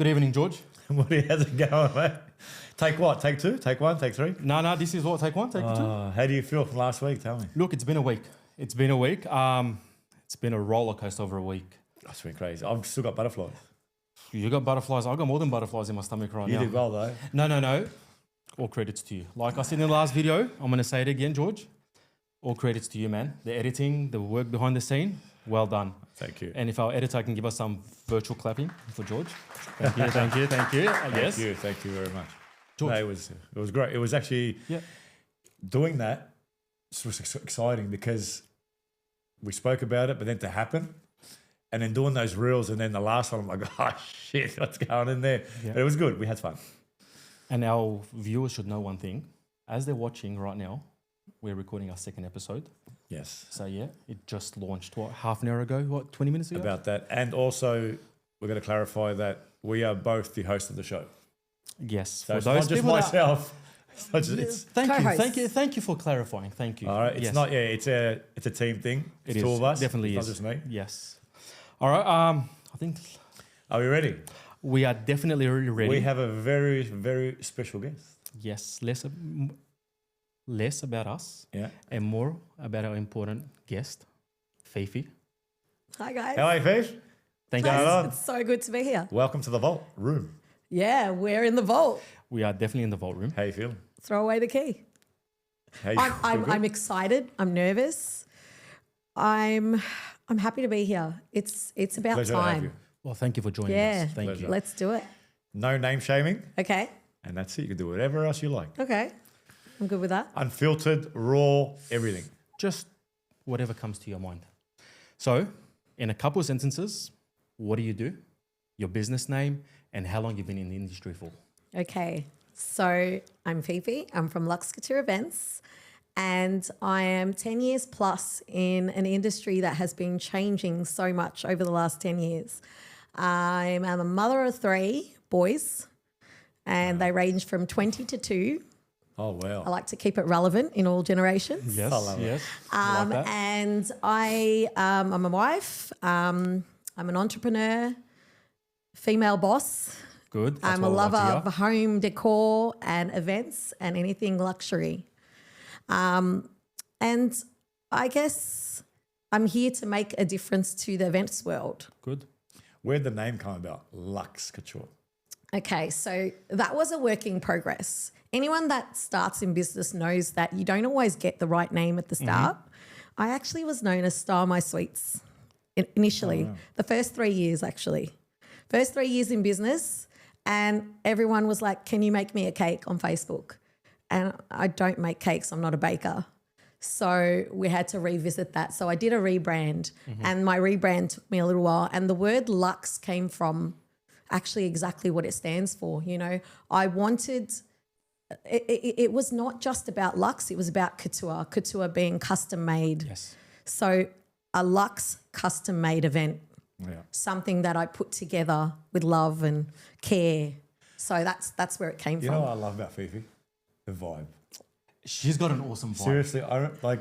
Good evening, George. How's it going, mate? Take what? Take two? Take one? Take three? No, this is what, take one, take two. How do you feel from last week? Tell me. Look, it's been a week. It's been a week. It's been a roller coaster over a week. That's been crazy. I've still got butterflies. You got butterflies. I got more than butterflies in my stomach right now. You did well, though. No. All credits to you. Like I said in the last video, I'm going to say it again, George. All credits to you, man. The editing, the work behind the scene, well done. Thank you. And if our editor can give us some virtual clapping for George. Thank you. Yes. Thank you very much. George. No, it was great. It was actually doing that was exciting because we spoke about it, but then to happen and then doing those reels and then the last one, I'm like, oh shit, what's going in there? Yeah. But it was good. We had fun. And our viewers should know one thing. As they're watching right now, we're recording our second episode. Yes. So yeah, it just launched, half an hour ago, 20 minutes ago? About that. And also, we're going to clarify that we are both the host of the show. Yes. So it's not just myself. Thank you for clarifying. Thank you. All right. It's not, it's a team thing. It's two of us. Definitely it's is. Not just me. Yes. All right. I think. Are we ready? We are definitely ready. We have a very, very special guest. Yes. Less about us. Yeah. And more about our important guest, Fifi. Hi, guys. How are you, Fifi? Thank you. It's so good to be here. Welcome to the vault room. Yeah, we're in the vault. We are definitely in the vault room. How you feeling? Throw away the key. I'm excited. I'm nervous. I'm happy to be here. It's about Pleasure to have time. you. Well, thank you for joining Yeah, us. Thank you. let's do it. No name shaming. Okay. And that's it. You can do whatever else you like. Okay. I'm good with that. Unfiltered, raw, everything. Just whatever comes to your mind. So, in a couple of sentences, what do you do? Your business name and how long you've been in the industry for. Okay. So I'm Fifi. I'm from Luxe Couture Events. And I am 10 years plus in an industry that has been changing so much over the last 10 years. I'm a mother of 3 boys, and they range from 20 to 2. Oh, wow. I like to keep it relevant in all generations. Yes, I love it. yes. I like that. And I'm a wife. I'm an entrepreneur, female boss. Good. That's I'm a what we like lover to of home decor and events and anything luxury. And I guess I'm here to make a difference to the events world. Good. Where'd the name come about? Luxe Couture. Okay, so that was a work in progress. Anyone that starts in business knows that you don't always get the right name at the start. I actually was known as 𝗪𝗏𝗡𝗠 initially, the first 3 years actually. First 3 years in business, and everyone was like, can you make me a cake on Facebook? And I don't make cakes, I'm not a baker. So we had to revisit that. So I did a rebrand and my rebrand took me a little while. And the word luxe came from actually exactly what it stands for. You know, I wanted, it was not just about luxe, it was about couture being custom made. Yes. So a luxe custom made event, something that I put together with love and care. So that's where it came from. You know what I love about Fifi? The vibe. She's got an awesome vibe. Seriously, I don't, like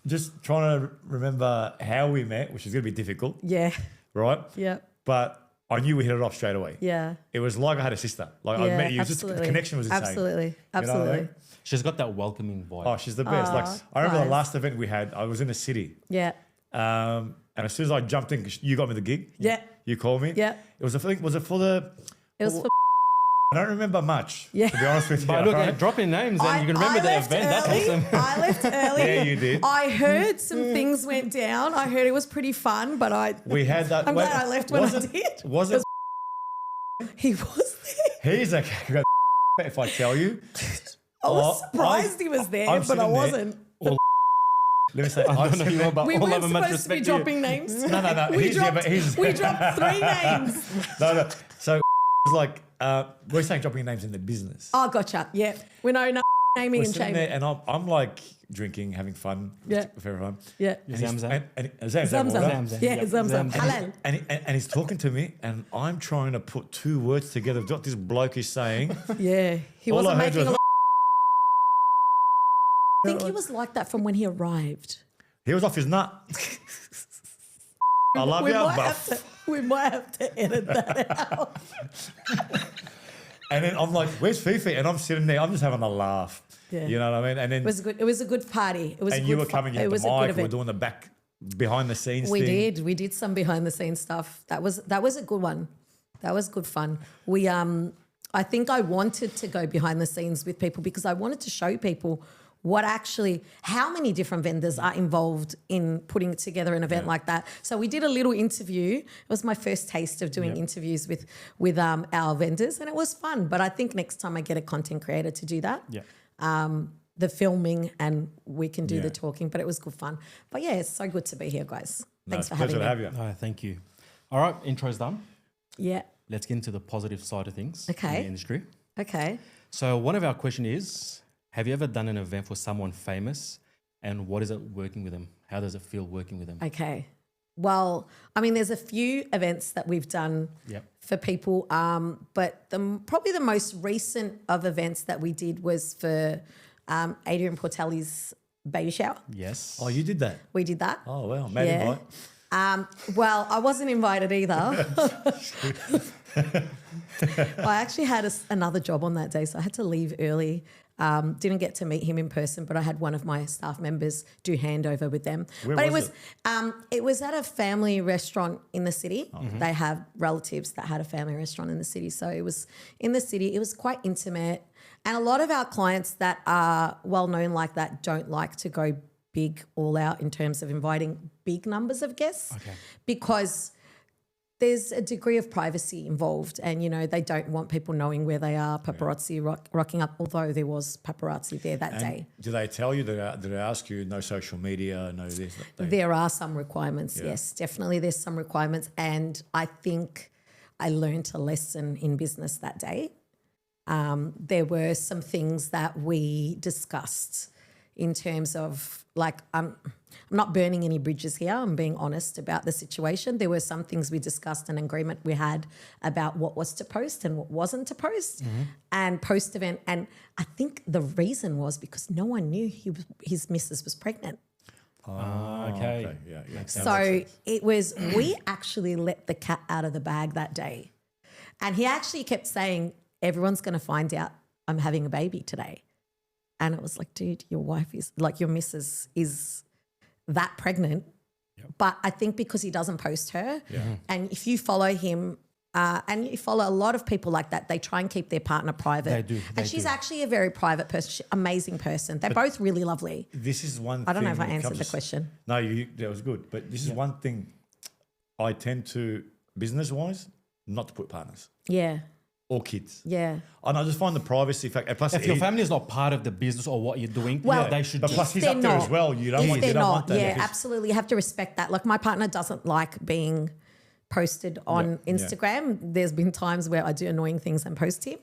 just trying to remember how we met, which is going to be difficult. Yeah. Right? Yeah. But I knew we hit it off straight away. Yeah. It was like I had a sister. Like I met you. Just, the connection was insane. Absolutely. You know what I mean? She's got that welcoming vibe. Oh, she's the best. Like I remember the last event we had, I was in the city. Yeah. And as soon as I jumped in, 'cause you got me the gig. Yeah. You called me. Yeah. It was was it for the... It was for I don't remember much, Yeah. to be honest with you. But look, right? dropping names and you can remember the event. That's awesome. I left early. Yeah, you did. I heard some things went down. I heard it was pretty fun, but We had that... I'm glad I left when I did. Was it... He was there. He's a... If I tell you... I was surprised he was there, I'm but I sitting there. wasn't. Let me say... I don't know you all, but We all weren't of them much supposed to be respect to you. dropping names. No. We dropped 3 names. No. So it's like... we're saying dropping names in the business. Oh, gotcha. Yeah. We know no naming We're and sitting there shaming. and I'm like drinking, having fun. Yeah. With everyone. Yeah. Zamzam. Zamzam. Yeah, Zamzam. Halal. And he's talking to me and I'm trying to put 2 words together of what this bloke is saying. Yeah. He All wasn't I heard making was... I think he was like that from when he arrived. He was off his nut. I love you, but We might have to edit that out. And then I'm like, where's Fifi? And I'm sitting there, I'm just having a laugh. Yeah. You know what I mean? And then It was a good party. It was. and a you good were coming, you had it the was a good mic, we're event. doing the behind the scenes thing. We did some behind the scenes stuff. That was a good one. That was good fun. We I think I wanted to go behind the scenes with people because I wanted to show people how many different vendors are involved in putting together an event like that. So we did a little interview. It was my first taste of doing interviews with our vendors, and it was fun. But I think next time I get a content creator to do that. The filming and we can do the talking, but it was good fun. But yeah, it's so good to be here, guys. Thanks for having me. Pleasure to have you. Oh, thank you. All right, intro's done. Yeah. Let's get into the positive side of things in Okay. the industry. Okay. So one of our questions is, have you ever done an event for someone famous, and what is it working with them? How does it feel working with them? Okay. Well, I mean, there's a few events that we've done for people, but probably the most recent of events that we did was for 𝗩𝗢𝗢𝗠𝗧's baby shower. Yes. Oh, you did that? We did that. Oh, wow. Made invite. Well, I wasn't invited either. I actually had another job on that day, so I had to leave early. Didn't get to meet him in person, but I had one of my staff members do handover with them. Where It was at a family restaurant in the city. They have relatives that had a family restaurant in the city, so it was in the city. It was quite intimate, and a lot of our clients that are well known like that don't like to go big all out in terms of inviting big numbers of guests because there's a degree of privacy involved, and, you know, they don't want people knowing where they are, paparazzi rocking up, although there was paparazzi there that day. Do they tell you, did they ask you no social media, no this? There are some requirements, yes, definitely there's some requirements, and I think I learned a lesson in business that day. There were some things that we discussed in terms of, like, I'm not burning any bridges here. I'm being honest about the situation. There were some things we discussed, an agreement we had about what was to post and what wasn't to post and post event. And I think the reason was because no one knew his missus was pregnant. Okay. Yeah. So it was, we actually let the cat out of the bag that day. And he actually kept saying, everyone's going to find out I'm having a baby today. And it was like, dude, your wife is, like, your missus is that pregnant. But I think because he doesn't post her, and if you follow him, and you follow a lot of people like that, they try and keep their partner private. They do. And she's actually a very private person, amazing person. They're both really lovely. This is one I don't know thing if I when it answered the comes to- question. No, that was good. But this is one thing I tend to, business-wise, not to put partners Yeah. or kids. Yeah. And I just find the privacy fact. And plus, If your family is not part of the business or what you're doing, Well, they should but just... plus he's they're up there not. as well. You don't want They're that. yeah, because- absolutely. You have to respect that. Like, my partner doesn't like being posted on Instagram. There's been times where I do annoying things and post him,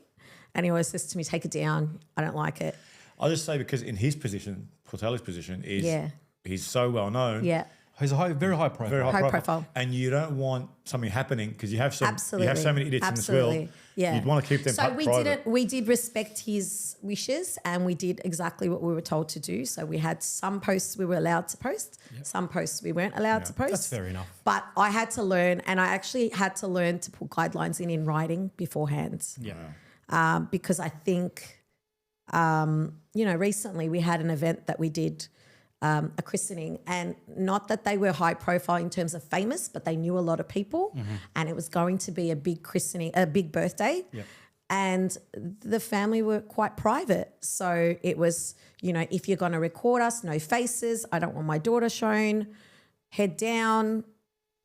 and he always says to me, take it down. I don't like it. I'll just say, because in his position, Portelli's position is he's so well known. Yeah. He's a very high profile. Very High profile. And you don't want something happening because you have so many idiots in this Absolutely. world. Yeah. You'd want to keep them private. We did respect his wishes, and we did exactly what we were told to do. So we had some posts we were allowed to post, some posts we weren't allowed to post. That's fair enough. But I had to learn, and I actually had to learn to put guidelines in writing beforehand. Yeah. Because I think, recently we had an event that we did, a christening, and not that they were high profile in terms of famous, but they knew a lot of people, and it was going to be a big christening, a big birthday. Yeah. And the family were quite private. So it was, if you're going to record us, no faces. I don't want my daughter shown. Head down.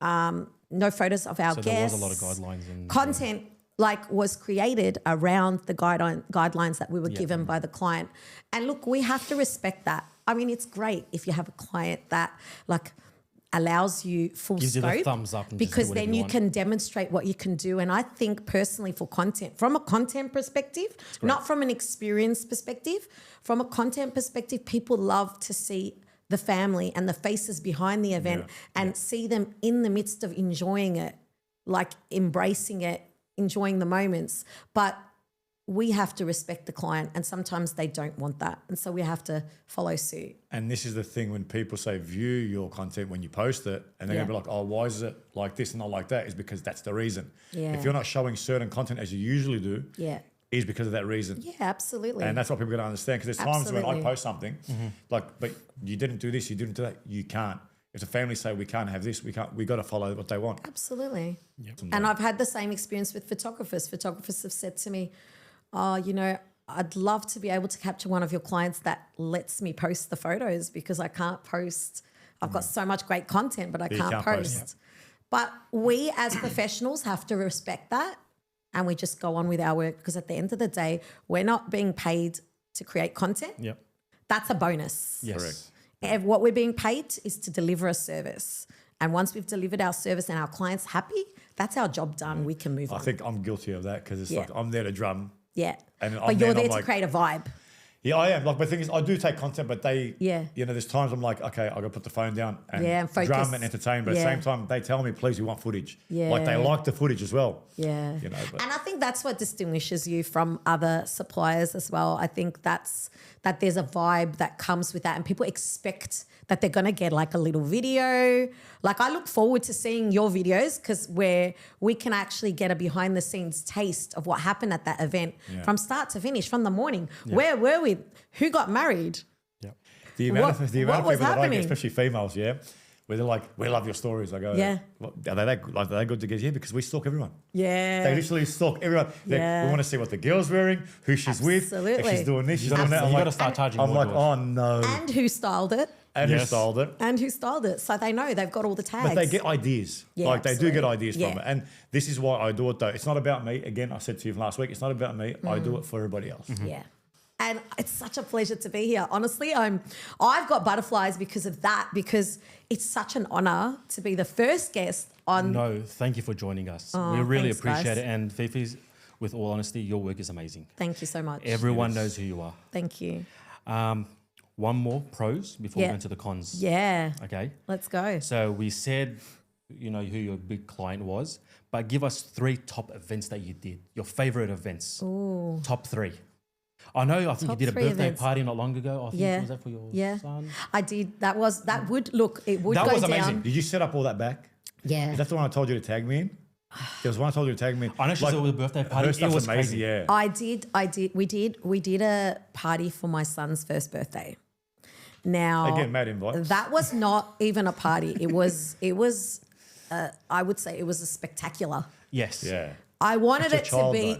No photos of our So guests. there was a lot of guidelines. And Content was created around the guidelines that we were given by the client. And look, we have to respect that. I mean, it's great if you have a client that allows you full gives scope, you the thumbs up and because just do then you want. can demonstrate what you can do. And I think personally, for content, from a content perspective, not from an experience perspective, from a content perspective, people love to see the family and the faces behind the event and see them in the midst of enjoying it, like embracing it, enjoying the moments. But we have to respect the client, and sometimes they don't want that. And so we have to follow suit. And this is the thing when people say view your content when you post it, and they're going to be like, oh, why is it like this and not like that? Is because that's the reason. Yeah. If you're not showing certain content as you usually do, Yeah. is because of that reason. Yeah, absolutely. And that's what people got to understand, because there's times when I Absolutely. post something like, but you didn't do this, you didn't do that, you can't. If the family say we can't have this, we got to follow what they want. Absolutely. And I've had the same experience with photographers. Photographers have said to me, oh, you know, I'd love to be able to capture one of your clients that lets me post the photos, because I can't post. I've got so much great content, but I can't post. But we as professionals have to respect that, and we just go on with our work, because at the end of the day, we're not being paid to create content. Yep. That's a bonus. Yes. Correct. And what we're being paid is to deliver a service. And once we've delivered our service and our client's happy, that's our job done. We can move on. I think I'm guilty of that, because it's like I'm there to drum. Yeah. And but you're there to like, create a vibe. Yeah, I am. Like, but the thing is, I do take content, but they, Yeah. you know, there's times I'm like, okay, I got to put the phone down and focus. drum and entertain. But at the Yeah. same time, they tell me, please, we want footage. Yeah. Like, they like the footage as well. Yeah. You know, but And I think that's what distinguishes you from other suppliers as well. I think that there's a vibe that comes with that, and people expect that they're going to get like a little video. Like, I look forward to seeing your videos, because we can actually get a behind the scenes taste of what happened at that event from start to finish, from the morning. Yeah. Where were we? Who got married? Yep. the amount of people that I happening? get, especially females, where they're like, we love your stories. I go, well, are they good to get here? Because we stalk everyone. Yeah. They literally stalk everyone. We want to see what the girl's wearing, who she's with, if she's doing this, she's doing that. You got to start charging more. I'm like, oh no. And who styled it. And who styled it. And who styled it. So they know they've got all the tags. But they get ideas. Yeah, like, they do get ideas Yeah. from it. And this is why I do it, though. It's not about me. Again, I said to you last week, it's not about me. I do it for everybody else. Yeah. And it's such a pleasure to be here. Honestly, I've got butterflies because of that, because it's such an honor to be the first guest on. No, thank you for joining us. We really appreciate it. And Fifi's, with all honesty, your work is amazing. Thank you so much. Everyone knows who you are. Thank you. One more pros before we go into the cons. Yeah. Okay. Let's go. So we said, you know, who your big client was, but give us 3 top events that you did, your favorite events. Ooh. Top 3. I know, I think Top you did a 3 birthday events. party not long ago. I think was that for your son? I did. That would look, it would That go was down. amazing. Did you set up all that back? Yeah. Is that the one I told you to tag me in? There was one I told you to tag me in. I know she said it was a birthday party. Her It stuff's was amazing, crazy. yeah. I did. We did a party for my son's first birthday. Now, Again, mad invite. that was not even a party. It was. I would say it was a spectacular. Yes. Yeah. I wanted It's it your to child, be, though.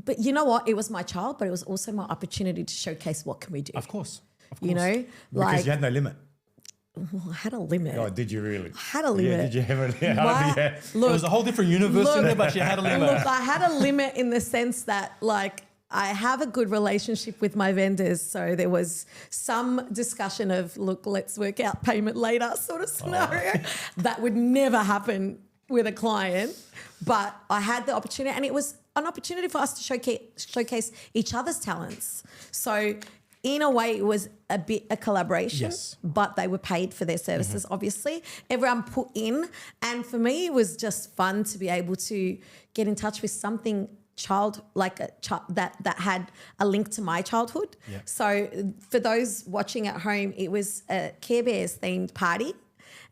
but you know what? It was my child, but it was also my opportunity to showcase what can we do. Of course. Of course. You know, Because you had no limit. I had a limit. Oh, did you really? I had a limit. Yeah, did you ever? My- Yeah. It was a whole different universe in there, but you had a limit. Look, I had a limit in the sense that, like, I have a good relationship with my vendors. So there was some discussion of, look, let's work out payment later sort of scenario. That would never happen with a client. But I had the opportunity, and it was an opportunity for us to showcase each other's talents. So in a way, it was a bit a collaboration, but they were paid for their services, obviously. Everyone put in. And for me, it was just fun to be able to get in touch with something that had a link to my childhood. Yeah. So for those watching at home, it was a 𝗩𝗢𝗄𝗧 themed party.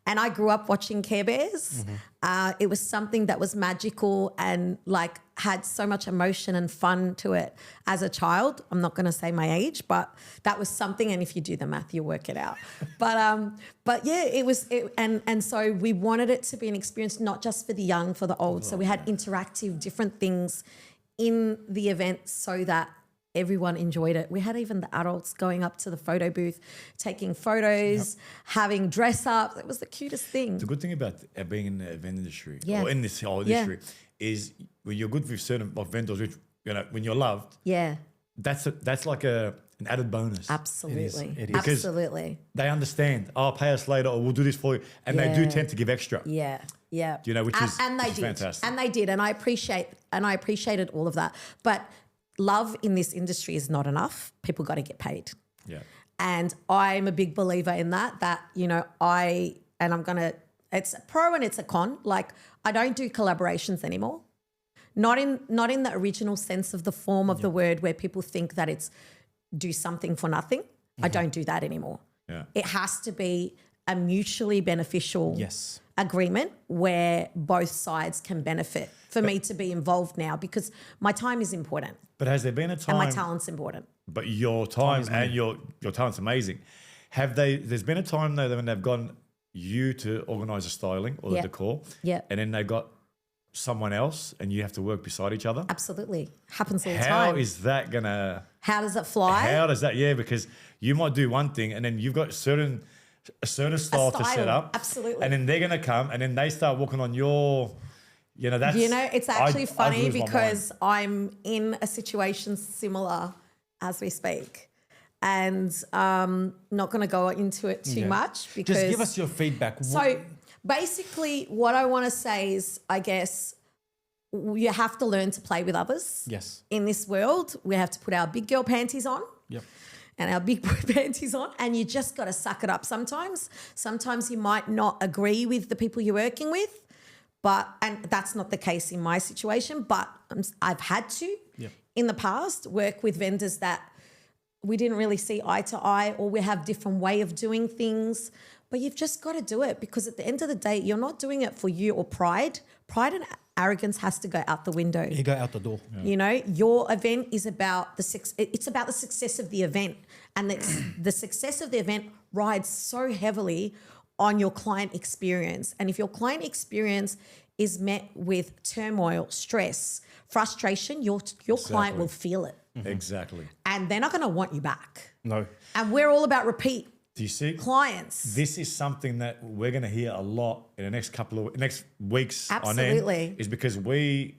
And I grew up watching 𝗩𝗢𝗄𝗧. It was something that was magical and like had so much emotion and fun to it as a child. I'm not going to say my age, but that was something. And if you do the math, you'll work it out. But yeah, it was. And so we wanted it to be an experience, not just for the young, for the old. So we had interactive, different things in the event so that everyone enjoyed it. We had even the adults going up to the photo booth, taking photos, having dress up. It was the cutest thing. The good thing about being in the event industry Yeah. or in this whole industry is when you're good with certain vendors, which, you know, when you're loved, Yeah, that's like an added bonus. absolutely. It is. Because Absolutely. they understand, oh, pay us later or we'll do this for you. And they do Yeah. tend to give extra. Yeah, yeah. You know, which is and they which is did, fantastic. and they did, and I appreciated all of that. But love in this industry is not enough. People got to get paid. Yeah. And I'm a big believer in that, you know, it's a pro and it's a con. Like, I don't do collaborations anymore. not in the original sense of the form of the word where people think that it's do something for nothing. I don't do that anymore. Yeah. It has to be a mutually beneficial Yes. agreement where both sides can benefit for me to be involved now, because my time is important But has there been a time? and my talent's important. But your time and your talent's amazing. There's been a time though that when they've gotten you to organise the styling or the decor, and then they've got someone else and you have to work beside each other. Absolutely. Happens all the time. How is that gonna? How does it fly? How does that? Yeah, because you might do one thing and then you've got a certain style to set up. Absolutely. And then they're gonna come and then they start walking on your. That's. It's actually I'd funny lose my mind. because I'm in a situation similar as we speak. And not going to go into it too much because... Just give us your feedback. So basically what I want to say is, I guess, you have to learn to play with others. Yes. In this world, we have to put our big girl panties on. Yep. And our big boy panties on, and you just got to suck it up sometimes. Sometimes you might not agree with the people you're working with, and that's not the case in my situation, but I've had to in the past work with vendors that we didn't really see eye to eye, or we have different way of doing things. But you've just got to do it, because at the end of the day, you're not doing it for you or pride. Pride and arrogance has to go out the window. You go out the door. Yeah. Your event is about it's about the success of the event, and the success of the event rides so heavily on your client experience. And if your client experience is met with turmoil, stress, frustration, your client will feel it. Mm-hmm. Exactly. And they're not going to want you back. No. And we're all about repeat. Do you see? Clients. This is something that we're going to hear a lot in the next weeks Absolutely. on end, is because we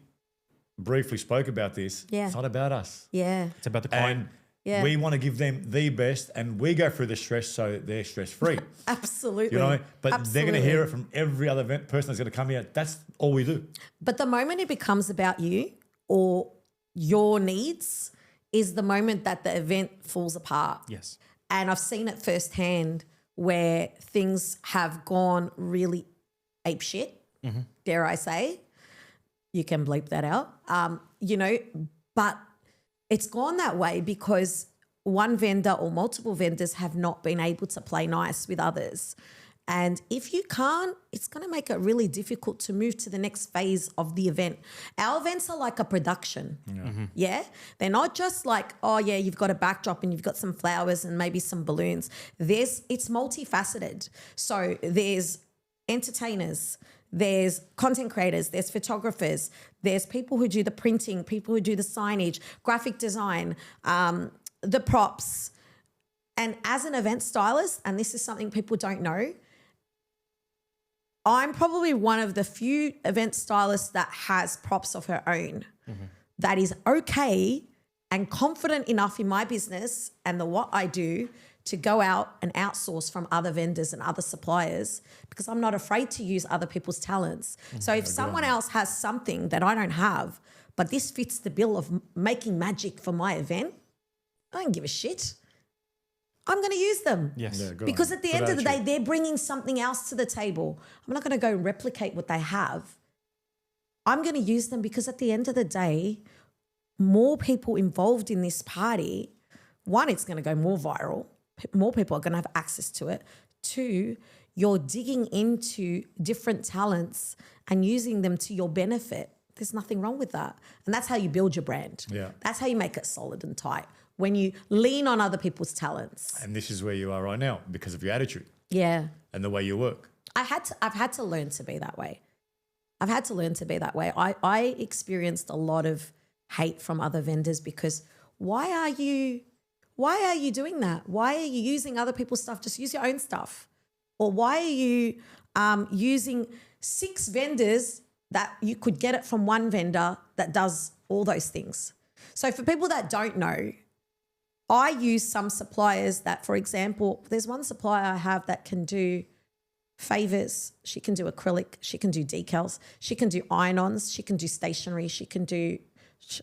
briefly spoke about this. Yeah. It's not about us. Yeah. It's about the client. And we want to give them the best, and we go through the stress so that they're stress-free. Absolutely. But they're going to hear it from every other person that's going to come here. That's all we do. But the moment it becomes about you or your needs is the moment that the event falls apart. Yes. And I've seen it firsthand where things have gone really apeshit, dare I say. You can bleep that out. But it's gone that way because one vendor or multiple vendors have not been able to play nice with others. And if you can't, it's going to make it really difficult to move to the next phase of the event. Our events are like a production. Yeah. They're not just like, oh yeah, you've got a backdrop and you've got some flowers and maybe some balloons. It's multifaceted. So there's entertainers, there's content creators, there's photographers, there's people who do the printing, people who do the signage, graphic design, the props. And as an event stylist, and this is something people don't know, I'm probably one of the few event stylists that has props of her own, that is okay and confident enough in my business and what I do to go out and outsource from other vendors and other suppliers, because I'm not afraid to use other people's talents. So if someone else has something that I don't have, but this fits the bill of making magic for my event, I don't give a shit. I'm going to use them. Yes. Yeah, because at the end of the day, they're bringing something else to the table. I'm not going to go and replicate what they have. I'm going to use them because at the end of the day, more people involved in this party, one, it's going to go more viral. More people are going to have access to it. Two, you're digging into different talents and using them to your benefit. There's nothing wrong with that. And that's how you build your brand. Yeah. That's how you make it solid and tight, when you lean on other people's talents. And this is where you are right now because of your attitude. Yeah. And the way you work. I've had to learn to be that way. I experienced a lot of hate from other vendors because why are you doing that? Why are you using other people's stuff? Just use your own stuff. Or why are you using 6 vendors that you could get it from one vendor that does all those things? So for people that don't know, I use some suppliers that, for example, there's one supplier I have that can do favors. She can do acrylic. She can do decals. She can do iron-ons. She can do stationery. She can do,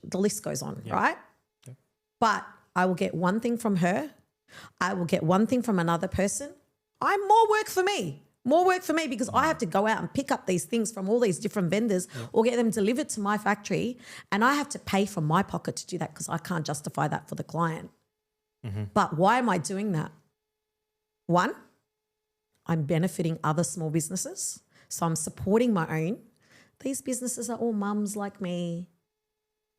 the list goes on, right? Yeah. But I will get one thing from her. I will get one thing from another person. I'm more work for me. More work for me because I have to go out and pick up these things from all these different vendors or get them delivered to my factory, and I have to pay from my pocket to do that because I can't justify that for the client. But why am I doing that? One, I'm benefiting other small businesses. So I'm supporting my own. These businesses are all mums like me.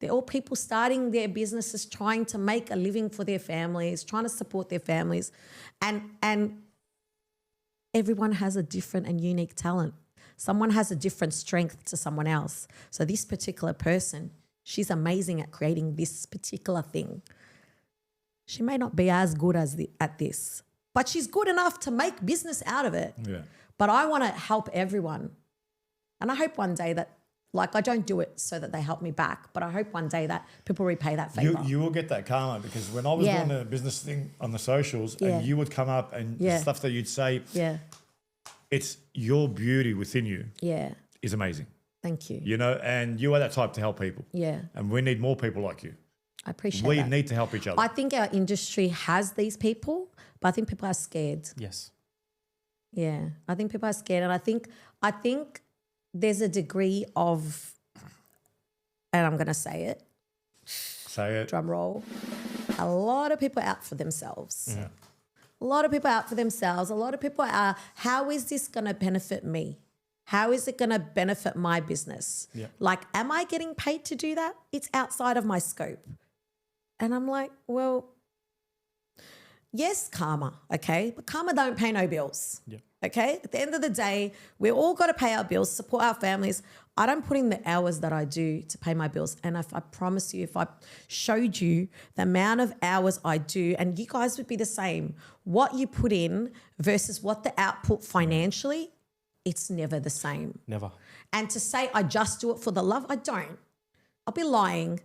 They're all people starting their businesses, trying to make a living for their families, trying to support their families. And everyone has a different and unique talent. Someone has a different strength to someone else. So this particular person, she's amazing at creating this particular thing. She may not be as good at this, but she's good enough to make business out of it. Yeah. But I want to help everyone. And I hope one day that, like, I don't do it so that they help me back, but I hope one day that people repay that favour. You will get that karma, because when I was doing the business thing on the socials and you would come up and the stuff that you'd say, it's your beauty within you is amazing. Thank you. You know, and you are that type to help people. Yeah. And we need more people like you. I appreciate that. We need to help each other. I think our industry has these people, but I think people are scared. Yes. Yeah. I think people are scared. And I think there's a degree of, and I'm going to say it. Say it. Drum roll. A lot of people are out for themselves. Yeah. A lot of people are out for themselves. A lot of people are, how is this going to benefit me? How is it going to benefit my business? Yeah. Like, am I getting paid to do that? It's outside of my scope. And I'm like, well, yes, karma, okay? But karma don't pay no bills, okay? At the end of the day, we all got to pay our bills, support our families. I don't put in the hours that I do to pay my bills. And if I promise you, if I showed you the amount of hours I do, and you guys would be the same, what you put in versus what the output financially, it's never the same. Never. And to say I just do it for the love, I don't. I'll be lying.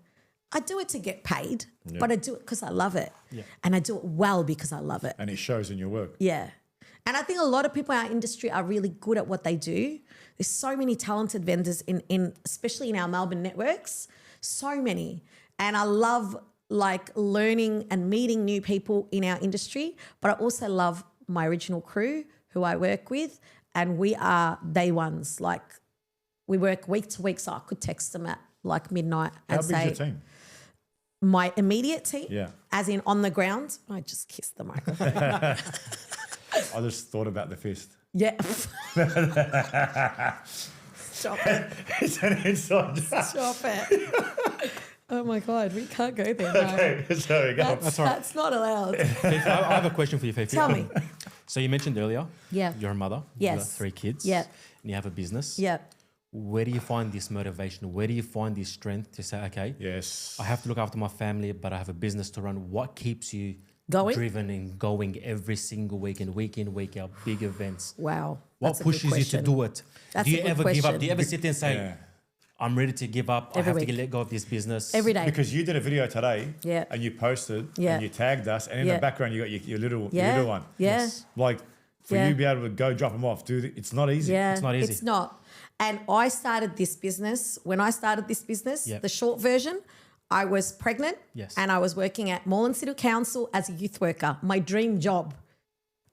I do it to get paid, but I do it because I love it. Yeah. And I do it well because I love it. And it shows in your work. Yeah. And I think a lot of people in our industry are really good at what they do. There's so many talented vendors in especially in our Melbourne networks, so many. And I love like learning and meeting new people in our industry, but I also love my original crew who I work with, and we are day ones. Like, we work week to week, so I could text them at like midnight and say, how big's your team? My immediate team, as in on the ground. I just kissed the microphone. I just thought about the fist. Yeah. Stop it. It's an inside joke. Stop it. Oh my God, we can't go there. No. Okay, sorry, go. That's not allowed. Fifi, I have a question for you, Fifi. Tell me. So you mentioned earlier, Yeah. you're a mother. Yes. You've got 3 kids. Yeah. And you have a business. Yeah. Where do you find this motivation? Where do you find this strength to say, okay, Yes. I have to look after my family, but I have a business to run? What keeps you Going? driven and going every single week and week in, week out, big events? Wow. What That's a good pushes you to question. do it? That's Do you a good ever give up? question. Do you ever sit there and say, I'm ready to give up. Every I have week. to let go of this business? Every day. Because you did a video today Yeah. and you posted Yeah. and you tagged us, and in Yeah. the background you got your little one. Yeah. Yes. Like, for Yeah. you to be able to go drop them off, it's not easy. Yeah. It's not easy. It's not. And I started this business. When I started this business, Yep. the short version, I was pregnant. Yes. And I was working at Moreland City Council as a youth worker, my dream job.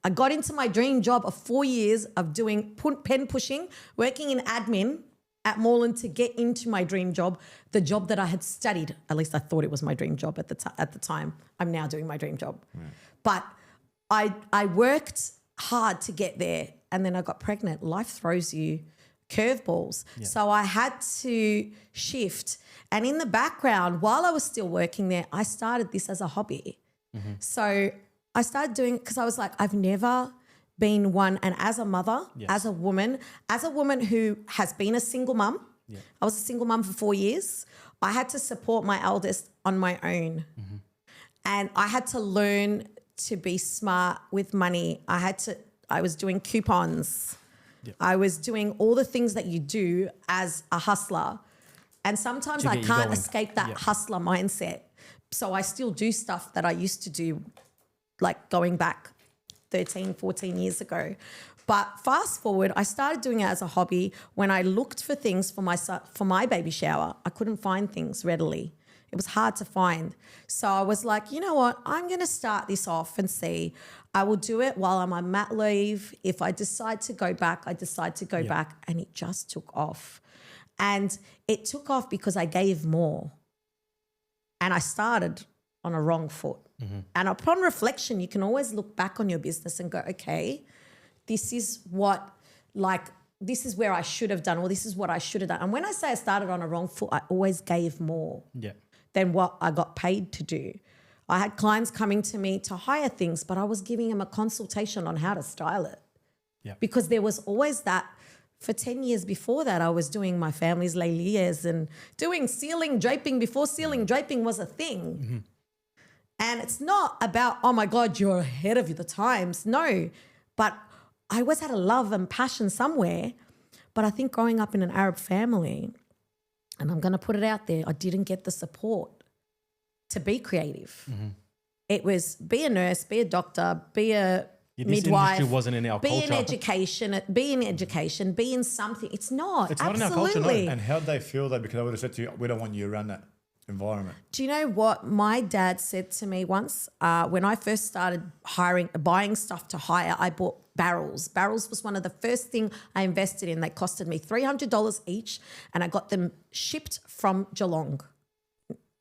I got into my dream job of 4 years of doing pen pushing, working in admin at Moreland to get into my dream job, the job that I had studied. At least I thought it was my dream job at the time. I'm now doing my dream job. Right. But I worked hard to get there, and then I got pregnant. Life throws you curveballs. Yeah. So I had to shift. And in the background, while I was still working there, I started this as a hobby. Mm-hmm. So I started doing it because I was like, I've never been one. And as a mother, as a woman who has been a single mum, I was a single mum for 4 years. I had to support my eldest on my own. Mm-hmm. And I had to learn to be smart with money. I was doing coupons. Yep. I was doing all the things that you do as a hustler. And sometimes I can't escape that hustler mindset. So I still do stuff that I used to do, like going back 13, 14 years ago. But fast forward, I started doing it as a hobby. When I looked for things for my baby shower, I couldn't find things readily. It was hard to find. So I was like, you know what? I'm going to start this off and see. I will do it while I'm on mat leave. If I decide to go back, I decide to go back. And it just took off. And it took off because I gave more. And I started on a wrong foot. And upon reflection, you can always look back on your business and go, okay, this is what, this is where I should have done, or this is what I should have done. And when I say I started on a wrong foot, I always gave more than what I got paid to do. I had clients coming to me to hire things, but I was giving them a consultation on how to style it. Because there was always that. For 10 years before that, I was doing my family's layliers and doing ceiling draping before ceiling draping was a thing. And it's not about, oh my God, you're ahead of the times. No, but I always had a love and passion somewhere. But I think growing up in an Arab family, and I'm going to put it out there, I didn't get the support to be creative. It was be a nurse, be a doctor, be a midwife. Industry wasn't in our be culture. in education, be in something. It's not. It's not in our culture, no. And how'd they feel though? Because I would have said to you, we don't want you around that environment. Do you know what my dad said to me once? When I first started buying stuff to hire, I bought barrels. Barrels was one of the first thing I invested in. They costed me $300 each, and I got them shipped from Geelong.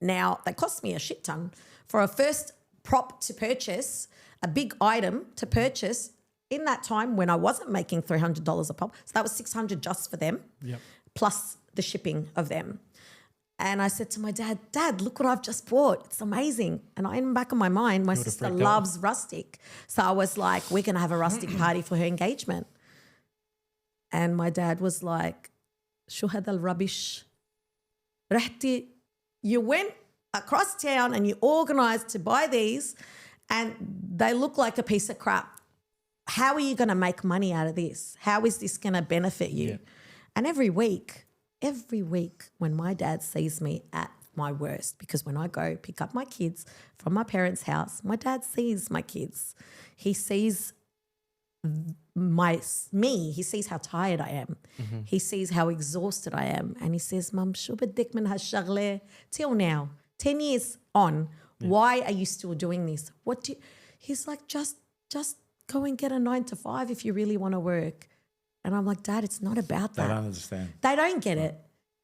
Now, they cost me a shit ton. For a first prop to purchase, a big item to purchase in that time when I wasn't making $300 a pop. So that was $600 just for them, plus the shipping of them. And I said to my dad, Dad, look what I've just bought. It's amazing. And in the back of my mind, my sister loves rustic. So I was like, we're going to have a rustic party for her engagement. And my dad was like, شو هذا الربش؟ رحتي, you went across town and you organised to buy these and they look like a piece of crap. How are you going to make money out of this? How is this going to benefit you? And every week when my dad sees me at my worst, because when I go pick up my kids from my parents' house, my dad sees my kids. He sees me. He sees how tired I am. He sees how exhausted I am. And he says, Mum, شو بدك من هالشغلة? Till now, 10 years on, why are you still doing this? He's like, just go and get a 9 to 5 if you really want to work. And I'm like, Dad, it's not about that. They don't understand. They don't get it.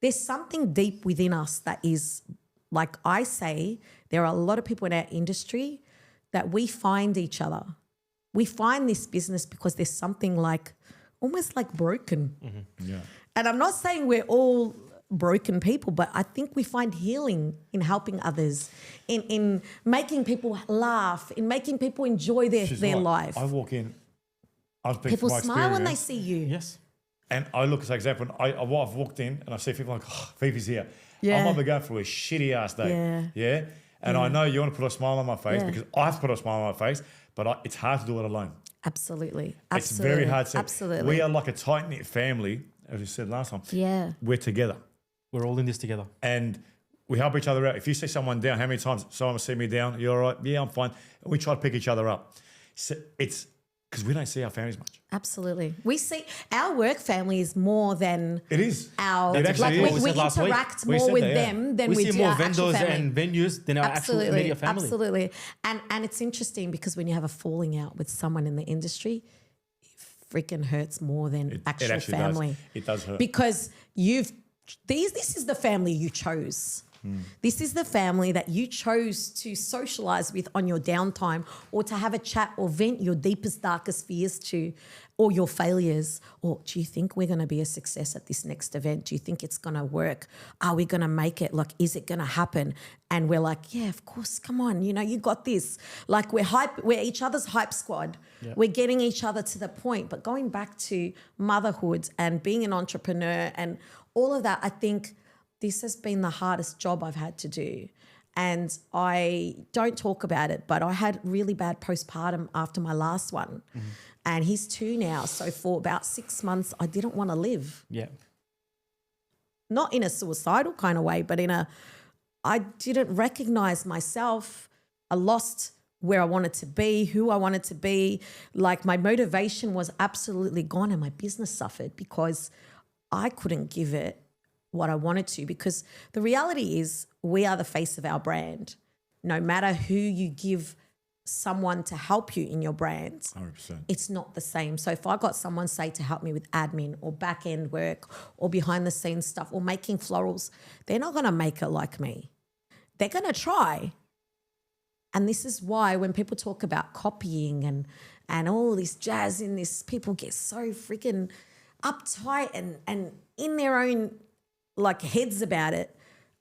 There's something deep within us that is, like I say, there are a lot of people in our industry that we find each other. We find this business because there's something like, almost like broken. And I'm not saying we're all broken people, but I think we find healing in helping others, in making people laugh, in making people enjoy their life. I walk in, People smile when they see you. Yes. And I look, as an example, I've walked in and I see people like, oh, Fifi's here. Yeah. I might be going through a shitty ass day. Yeah. And I know you want to put a smile on my face because I have to put a smile on my face, but it's hard to do it alone. Absolutely. It's very hard to. Absolutely. We are like a tight-knit family, as you said last time. Yeah. We're together. We're all in this together. And we help each other out. If you see someone down, how many times someone will see me down? You all right? Yeah, I'm fine. And we try to pick each other up. So it's because we don't see our families much. Absolutely. We see our work family is more than it is. Our it actually like is. we interact more with them than we see do more our vendors actual family. and venues than our actual immediate family. Absolutely. And it's interesting because when you have a falling out with someone in the industry, it freaking hurts more than actual family. Does. It does hurt. Because this is the family you chose. This is the family that you chose to socialize with on your downtime, or to have a chat or vent your deepest, darkest fears to, or your failures. Or do you think we're going to be a success at this next event? Do you think it's going to work? Are we going to make it? Like, is it going to happen? And we're like, yeah, of course. Come on. You got this. Like, we're each other's hype squad. Yeah. We're getting each other to the point. But going back to motherhood and being an entrepreneur and all of that, I think this has been the hardest job I've had to do. And I don't talk about it, but I had really bad postpartum after my last one. And he's 2 now. So for about 6 months, I didn't want to live. Yeah. Not in a suicidal kind of way, but I didn't recognize myself. I lost where I wanted to be, who I wanted to be. Like, my motivation was absolutely gone, and my business suffered because I couldn't give it what I wanted to, because the reality is we are the face of our brand. No matter who you give someone to help you in your brand, 100%. it's not the same. So if I got someone, say, to help me with admin or back end work or behind the scenes stuff or making florals, they're not going to make it like me. They're going to try. And this is why when people talk about copying and all this jazz in this, people get so freaking uptight and in their own like heads about it.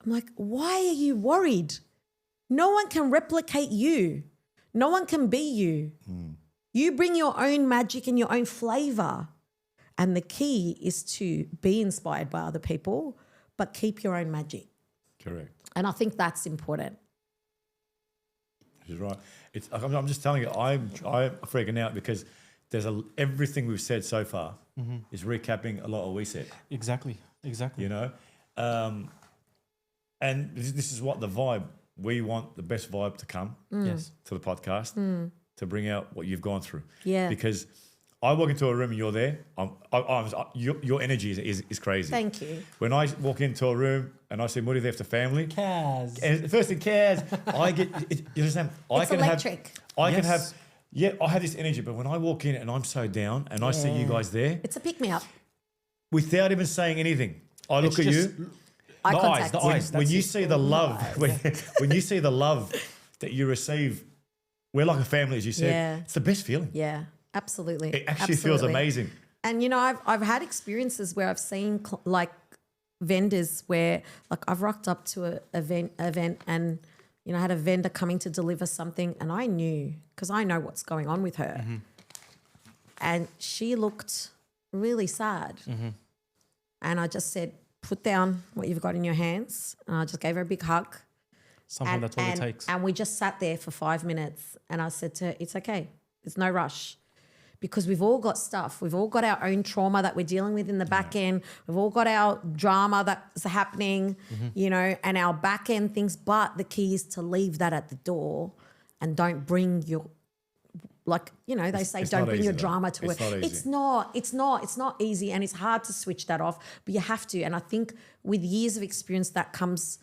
I'm like, why are you worried? No one can replicate you. No one can be you. You bring your own magic and your own flavor. And the key is to be inspired by other people, but keep your own magic. Correct. And I think that's important. She's right. I'm just telling you, I'm freaking out because there's everything we've said so far is recapping a lot of what we said. Exactly. You know, and this is what the vibe. We want the best vibe to come Yes. to the podcast to bring out what you've gone through. Yeah. Because I walk into a room and you're there. Your energy is crazy. Thank you. When I walk into a room and I see Moody there after family, Kaz. and first thing Kaz, I get. You understand? It's electric. I can Yes. have. Yeah, I have this energy, but when I walk in and I'm so down and I see you guys there, It's a pick-me-up. without even saying anything, I look at you. Eye The contact. eyes, the When, eyes. when that's you it. see the love, when you see the love that you receive, we're like a family, as you said. Yeah. It's the best feeling. Yeah, absolutely. It actually feels Absolutely. amazing. And, you know, I've had experiences where I've seen like vendors where like I've rocked up to an event and, you know, I had a vendor coming to deliver something and I knew, because I know what's going on with her. And she looked really sad. And I just said, put down what you've got in your hands. And I just gave her a big hug. Sometimes that's all it takes. And we just sat there for 5 minutes and I said to her, it's okay. There's no rush. Because we've all got stuff. We've all got our own trauma that we're dealing with in the back end. We've all got our drama that's happening, you know, and our back end things. But the key is to leave that at the door and don't bring your, like, you know, they say it's don't not bring easy your though. drama to It's work. not easy. It's not easy, and it's hard to switch that off, but you have to. And I think with years of experience that becomes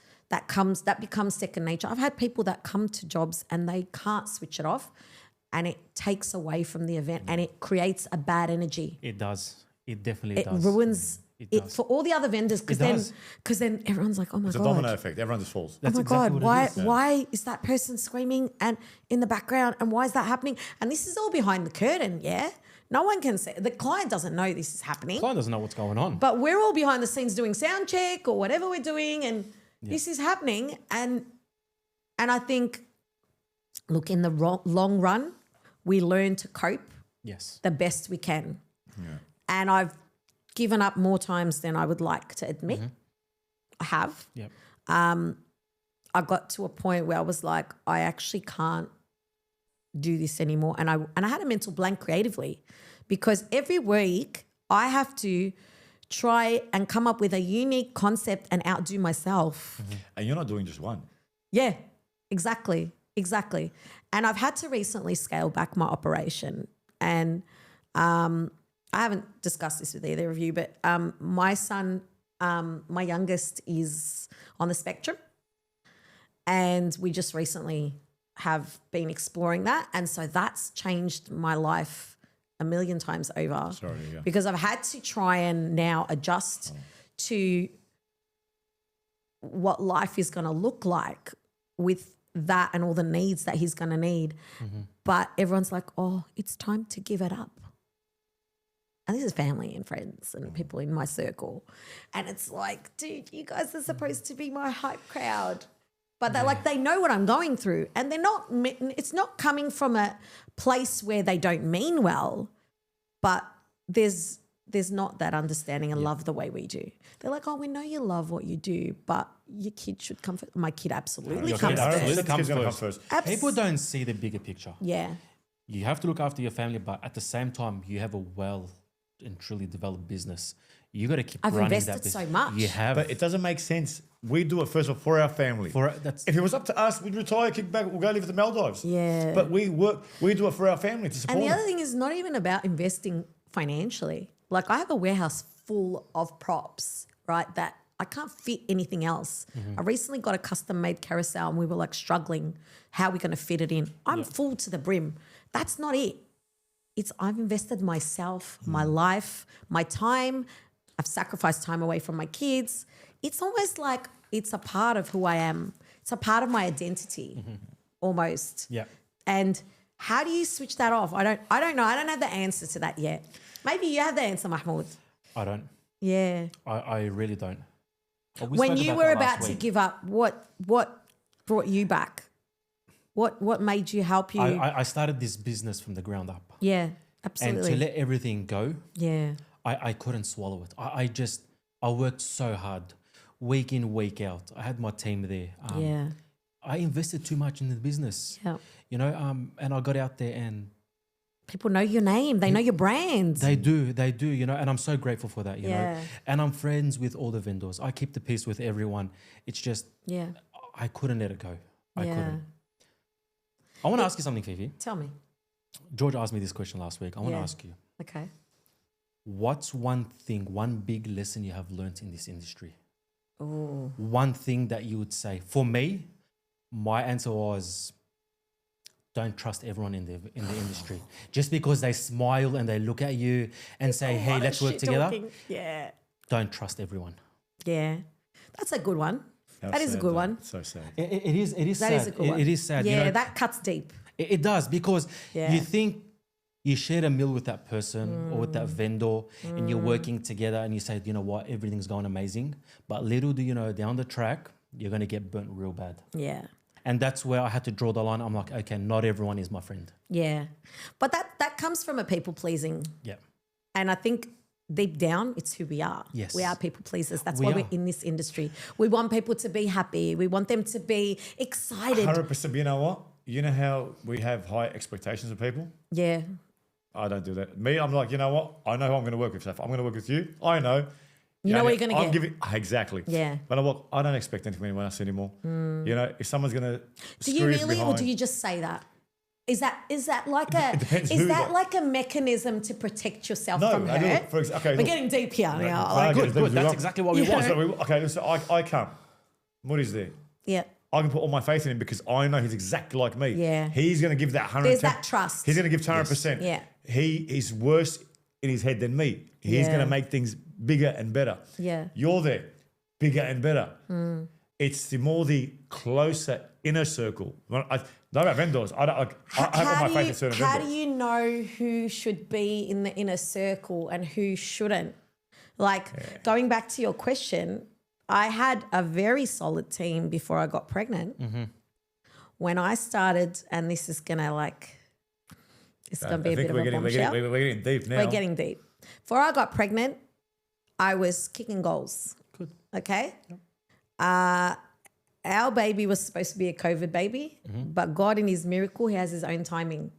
second nature. I've had people that come to jobs and they can't switch it off, and it takes away from the event and it creates a bad energy. It does. It definitely It does. ruins It it does. for all the other vendors, because does. then everyone's like, oh my It's a God. domino effect. Everyone just falls. That's oh my exactly God, what it is. why is that person screaming and in the background, and why is that happening? And this is all behind the curtain, yeah? No one can say, the client doesn't know this is happening, Client doesn't know what's going on. but we're all behind the scenes doing sound check or whatever we're doing, and this is happening. And I think, look, in the long run, we learn to cope Yes. the best we can. And I've given up more times than I would like to admit. I have. Yep. I got to a point where I was like, I actually can't do this anymore. And I had a mental blank creatively, because every week I have to try and come up with a unique concept and outdo myself. And you're not doing just one. Yeah, exactly. And I've had to recently scale back my operation. And I haven't discussed this with either of you, but my son, my youngest, is on the spectrum. And we just recently have been exploring that. And so that's changed my life a million times over. Sorry, yeah. Because I've had to try and now adjust to what life is going to look like with that and all the needs that he's going to need. But everyone's like, oh, it's time to give it up. And this is family and friends and people in my circle. And it's like, dude, you guys are supposed to be my hype crowd. But they're like, they know what I'm going through. And they're not, it's not coming from a place where they don't mean well, but there's not that understanding and love the way we do. They're like, oh, we know you love what you do, but your kid should come first. My kid absolutely Your comes kid first. absolutely The kid's comes gonna first. come first. People don't see the bigger picture. Yeah. You have to look after your family, but at the same time, you have a well and truly developed business. You got to keep I've running invested that business. so much. You have. But it doesn't make sense. We do it first of all for our family. That's If it was up to us, we'd retire, kick back, we'll go live at the Maldives. Yeah. But we do it for our family to support And the them. other thing is not even about investing financially. Like I have a warehouse full of props, right, that I can't fit anything else. I recently got a custom made carousel and we were like struggling. How are we going to fit it in? I'm full to the brim. That's not it. It's I've invested myself, my life, my time. I've sacrificed time away from my kids. It's almost like it's a part of who I am. It's a part of my identity almost. Yeah. And how do you switch that off? I don't know. I don't have the answer to that yet. Maybe you have the answer, Mahmoud. I don't. Yeah. I really don't. We When spoke you about were that about last to week. give up, what brought you back? What made you help you? I started this business from the ground up. Yeah, absolutely. And to let everything go, yeah. I couldn't swallow it. I worked so hard, week in, week out. I had my team there. Yeah. I invested too much in the business. Yeah. You know, and I got out there and People know your name. They know your brand. they do, you know, and I'm so grateful for that, you know. Yeah. And I'm friends with all the vendors. I keep the peace with everyone. It's just, Yeah. I couldn't let it go. I Yeah. couldn't. I want to ask you something, Fifi. Tell me. George asked me this question last week. I want to Yeah. ask you, Okay. what's one thing, one big lesson you have learned in this industry? Oh. One thing that you would say. For me, my answer was, don't trust everyone in the industry. Just because they smile and they look at you and say, A hey, lot of let's work shit together. talking. Yeah. Don't trust everyone. Yeah. That's a good one. How That is a sad good though. one. So sad. It is That sad. is a good one. It is sad. Yeah, you know, that cuts deep. it does, because Yeah. you think you shared a meal with that person or with that vendor and you're working together and you say, you know what, everything's going amazing. But little do you know, down the track, you're going to get burnt real bad. Yeah. And that's where I had to draw the line. I'm like, okay, not everyone is my friend. Yeah. But that comes from a people pleasing. Yeah. And I think deep down, it's who we are. Yes. We are people pleasers. That's We why are. we're in this industry. We want people to be happy. We want them to be excited. 100%. You know what? You know how we have high expectations of people? Yeah. I don't do that. Me, I'm like, you know what? I know who I'm going to work with. So if I'm going to work with you, I know. You know what you're gonna I'm get. Exactly. Yeah. But I don't expect anything from anyone else anymore. You know, if someone's going to Do you really, or do you just say that? Is that like a depends is who, that though. like a mechanism to protect yourself No, from I do. hurt? Okay, We're look. getting deep here now. Right, Like, good. Good. That's exactly what we Yeah. want. So okay, so I come. Moody's there. yeah. I can put all my faith in him because I know he's exactly like me. Yeah. He's going to give that 110. There's that trust. He's going to give 100%. Yeah. He is worse in his head than me. He's Yeah. going to make things bigger and better. Yeah. You're there, bigger and better. It's the closer inner circle. Not about vendors. I have all my faith in certain How vendors. do you know who should be in the inner circle and who shouldn't? Like going back to your question, I had a very solid team before I got pregnant. When I started, and this is gonna it's gonna be a bit of a bombshell. We're getting deep now. We're getting deep. Before I got pregnant, I was kicking goals. Good. Okay. Our baby was supposed to be a COVID baby, but God, in His miracle, He has His own timing.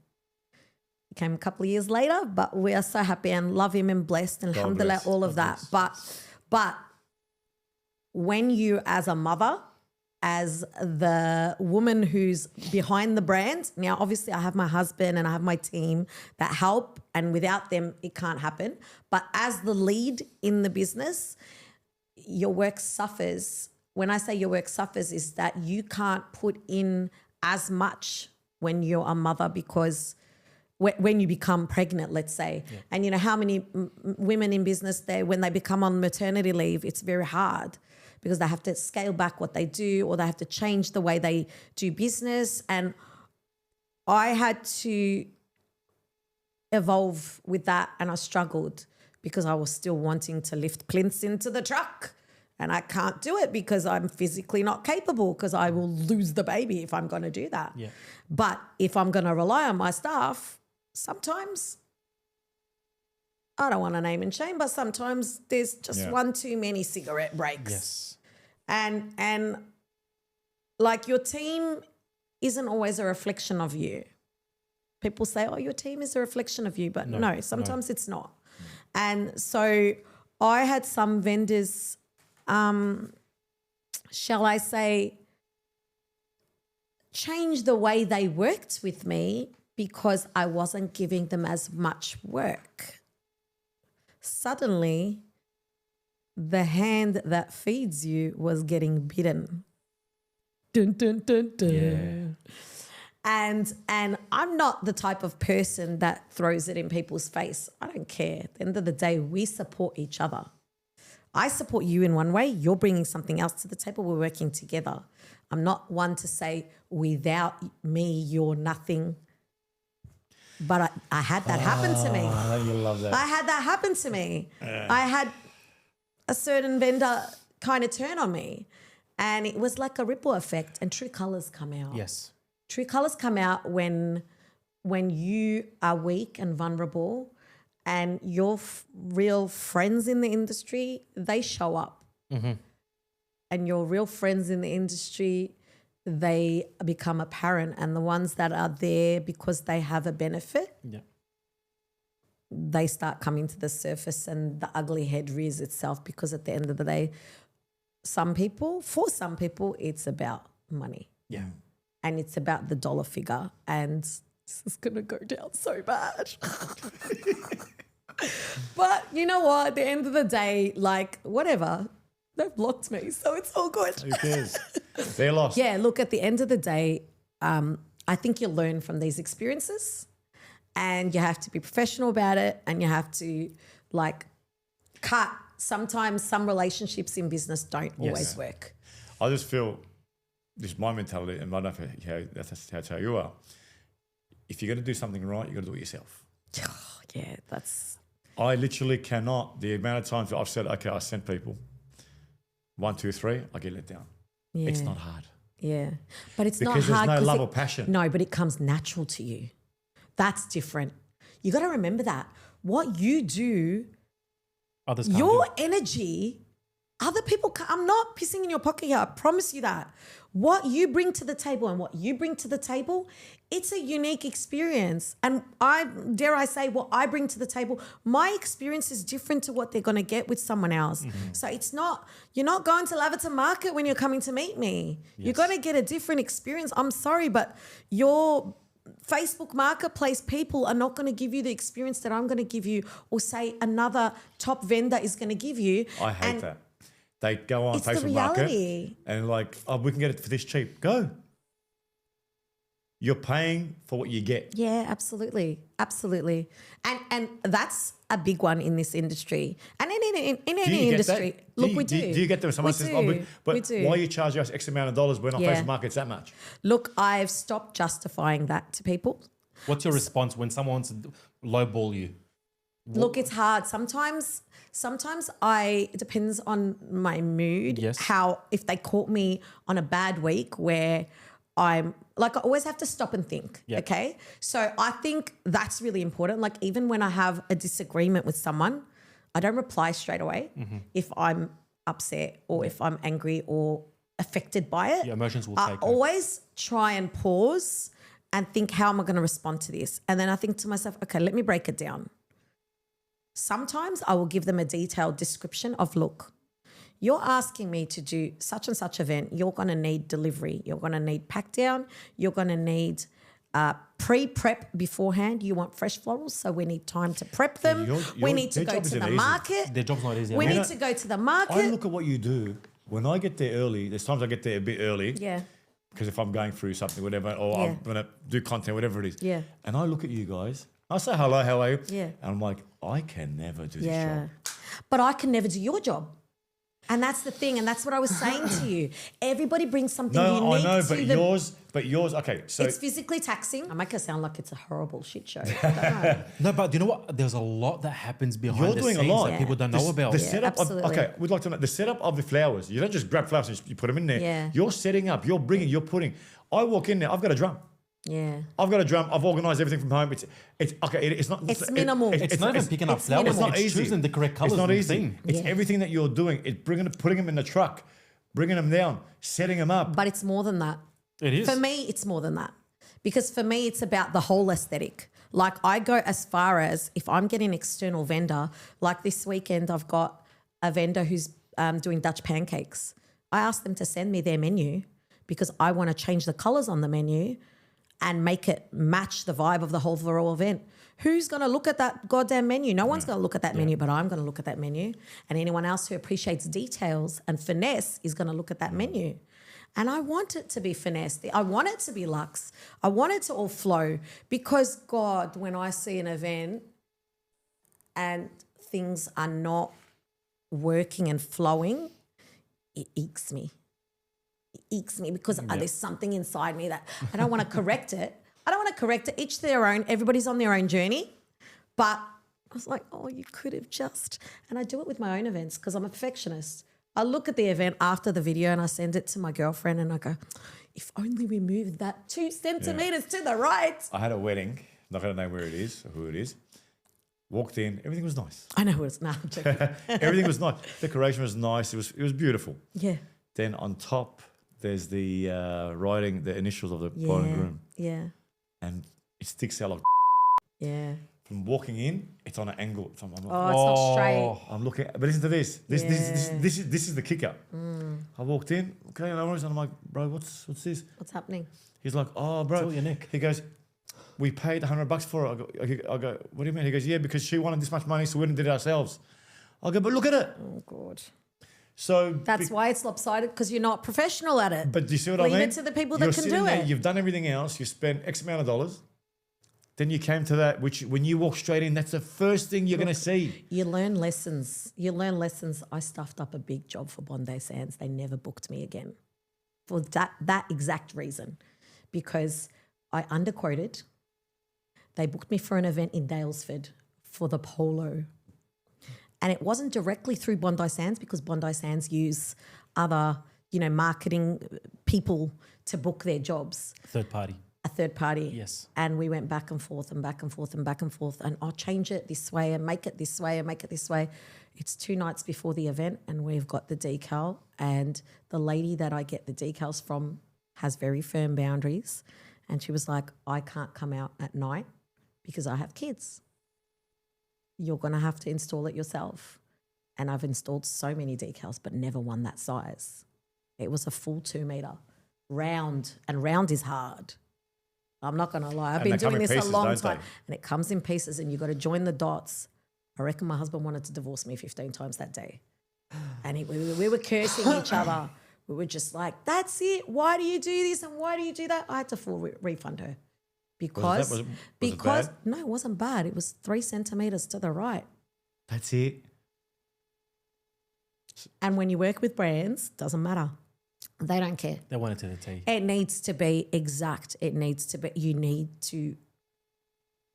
He came a couple of years later, but we are so happy and love Him and blessed and alhamdulillah, bless. all of that. But when you, as a mother, as the woman who's behind the brand, now obviously I have my husband and I have my team that help, and without them, it can't happen. But as the lead in the business, your work suffers. When I say your work suffers, is that you can't put in as much when you're a mother, because when you become pregnant, let's say, and you know how many women in business, when they become on maternity leave, it's very hard because they have to scale back what they do, or they have to change the way they do business. And I had to evolve with that, and I struggled because I was still wanting to lift plinths into the truck. And I can't do it because I'm physically not capable, because I will lose the baby if I'm going to do that. Yeah. But if I'm going to rely on my staff, sometimes, I don't want to name and shame, but sometimes there's just one too many cigarette breaks. Yes. And like, your team isn't always a reflection of you. People say, oh, your team is a reflection of you, but no, sometimes it's not. And so I had some vendors, shall I say, change the way they worked with me because I wasn't giving them as much work. Suddenly, the hand that feeds you was getting bitten. Dun, dun, dun, dun. Yeah. And I'm not the type of person that throws it in people's face. I don't care. At the end of the day, we support each other. I support you in one way. You're bringing something else to the table. We're working together. I'm not one to say, without me, you're nothing. But I had that happen to me. You love that. I had that happen to me. I had a certain vendor kind of turn on me, and it was like a ripple effect, and true colours come out. Yes. True colours come out when you are weak and vulnerable, and your real friends in the industry, they show up. Mm-hmm. And your real friends in the industry, they become apparent. And the ones that are there because they have a benefit, Yeah. they start coming to the surface, and the ugly head rears itself, because at the end of the day, for some people, it's about money. Yeah. And it's about the dollar figure, and this is going to go down so bad. But you know what? At the end of the day, like, whatever, they've blocked me, so it's all good. Who cares? They're lost. Yeah, look, at the end of the day, I think you learn from these experiences, and you have to be professional about it, and you have to, like, cut. Sometimes some relationships in business don't always work. I just feel, this is my mentality, and I don't know that's how you are. If you're going to do something right, you've got to do it yourself. Yeah, that's... I literally cannot, the amount of times that I've said, okay, I sent people, 1, 2, 3, I get let down. Yeah. It's not hard. Yeah. But it's Because not hard. there's no love it- or passion. No, but it comes natural to you. That's different. You got to remember that. What you do, Others can't your do. energy, other people can't. I'm not pissing in your pocket here. I promise you that. What you bring to the table and what you bring to the table, it's a unique experience. And dare I say, what I bring to the table, my experience is different to what they're going to get with someone else. Mm-hmm. So you're not going to 𝗩𝗢𝗡 Market when you're coming to meet me. You're going to get a different experience. I'm sorry, but your Facebook Marketplace people are not going to give you the experience that I'm going to give you, or say another top vendor is going to give you. I hate that. They go on It's the Facebook Market reality. and like, oh, we can get it for this cheap. Go. You're paying for what you get. Yeah, absolutely. Absolutely. And that's a big one in this industry. And in any Do you get industry. that? Look, we do. Do you get them when someone We says, do. oh, but We do. why are you charging us X amount of dollars when on Yeah. Facebook Market it's that much? Look, I've stopped justifying that to people. What's your response when someone wants to lowball you? Look, it's hard. Sometimes it depends on my mood. Yes. If they caught me on a bad week where I'm like, I always have to stop and think. Yeah. Okay. So I think that's really important. Like, even when I have a disagreement with someone, I don't reply straight away if I'm upset or if I'm angry or affected by it. Your emotions will I take over. always try and pause and think, how am I going to respond to this? And then I think to myself, okay, let me break it down. Sometimes I will give them a detailed description of, look, you're asking me to do such and such event. You're going to need delivery. You're going to need pack down. You're going to need pre-prep beforehand. You want fresh florals, so we need time to prep them. We need to their go job to isn't the easy. market. Their job's not easy. We at all. need to go to the market. I look at what you do. When I get there early, there's times I get there a bit early. Yeah. Because if I'm going through something, whatever, or Yeah. I'm going to do content, whatever it is. Yeah. And I look at you guys. I say, hello, how are you? Yeah. And I'm like, I can never do this Yeah. job. But I can never do your job. And that's the thing. And that's what I was saying to you. Everybody brings something No, unique I know, to them. but yours, okay. So It's physically taxing. I make it sound like it's a horrible shit show. I don't know. No, but you know what? There's a lot that happens behind you're the doing a scenes lot. that people don't know about. The setup of, absolutely. okay, we'd like to know the setup of the flowers. You don't just grab flowers and you put them in there. Yeah. You're setting up, you're bringing, you're putting. I walk in there, I've got a drum. Yeah. I've got a drum. I've organised everything from home. It's okay. It's not. It's minimal. It's not even picking up it's flowers. minimal. It's choosing the correct colours. It's not and easy. thing. It's Yeah. everything that you're doing. It's putting them in the truck, bringing them down, setting them up. But it's more than that. It is. For me, it's more than that. Because for me, it's about the whole aesthetic. Like, I go as far as, if I'm getting an external vendor, like this weekend, I've got a vendor who's doing Dutch pancakes. I asked them to send me their menu because I want to change the colours on the menu. and make it match the vibe of the whole overall event. Who's going to look at that goddamn menu? No one's going to look at that menu, but I'm going to look at that menu. And anyone else who appreciates details and finesse is going to look at that menu. And I want it to be finessed. I want it to be luxe. I want it to all flow because, God, when I see an event and things are not working and flowing, it eeks me. It eeks me because there's something inside me that I don't want to correct it. I don't want to correct it. Each to their own. Everybody's on their own journey. But I was like, oh, you could have just... And I do it with my own events because I'm a perfectionist. I look at the event after the video and I send it to my girlfriend and I go, if only we moved that 2 centimetres to the right. I had a wedding, not going to know where it is or who it is. Walked in, everything was nice. I know it's not. I'm joking. Everything was nice. Decoration was nice. It was beautiful. Yeah. Then on top, there's the writing, the initials of the bride and groom. Yeah. And it sticks out like Yeah. from walking in, it's on an angle. I'm like, It's not straight. I'm looking, but listen to this. This is the kicker. I walked in, okay, no worries, and I'm like, bro, what's this? What's happening? He's like, oh, bro. It's all your neck. He goes, we paid $100 for it. I go, what do you mean? He goes, yeah, because she wanted this much money, so we did it ourselves. I go, but look at it. Oh, God. So That's why it's lopsided because you're not professional at it. But do you see what I mean? Leave it to the people that You're can sitting do there, it. You've done everything else. You spent X amount of dollars. Then you came to that, which when you walk straight in, that's the first thing you're going to see. You learn lessons. I stuffed up a big job for Bondi Sands. They never booked me again for that exact reason because I underquoted. They booked me for an event in Daylesford for the polo. And it wasn't directly through Bondi Sands because Bondi Sands use other, marketing people to book their jobs. Third party. A third party. Yes. And we went back and forth and back and forth and back and forth. And I'll change it this way and make it this way and make it this way. It's 2 nights before the event and we've got the decal. And the lady that I get the decals from has very firm boundaries. And she was like, I can't come out at night because I have kids. You're going to have to install it yourself. And I've installed so many decals, but never one that size. It was a full 2 metre. Round, and round is hard. I'm not going to lie. I've been doing this a long time. And it comes in pieces and you've got to join the dots. I reckon my husband wanted to divorce me 15 times that day. And we were cursing each other. We were just like, that's it. Why do you do this and why do you do that? I had to full refund her. Because was it bad? No, it wasn't bad. It was 3 centimetres to the right. That's it. And when you work with brands, doesn't matter. They don't care. They want it to the T. It needs to be exact. It needs to be, you need to,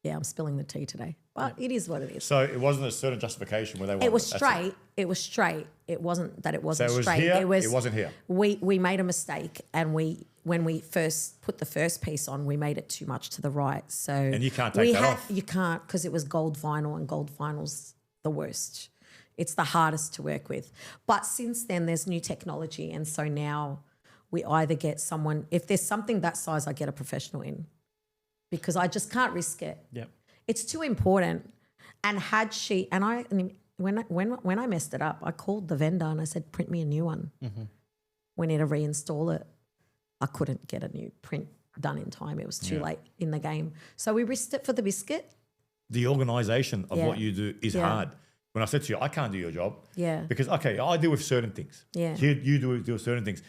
I'm spilling the tea today, but it is what it is. So it wasn't a certain justification where they wanted It was that's straight. It was straight. It wasn't that it wasn't So it was straight. here, it wasn't here. We made a mistake and when we first put the first piece on, we made it too much to the right. So And you can't take that off. You can't because it was gold vinyl and gold vinyl's the worst. It's the hardest to work with. But since then, there's new technology. And so now we either get someone, if there's something that size, I get a professional in because I just can't risk it. Yep. It's too important. And when I messed it up, I called the vendor and I said, print me a new one. Mm-hmm. We need to reinstall it. I couldn't get a new print done in time. It was too late in the game. So we risked it for the biscuit. The organisation of what you do is hard. When I said to you, I can't do your job. Yeah. Because, okay, I deal with certain things. Yeah. You deal with certain things.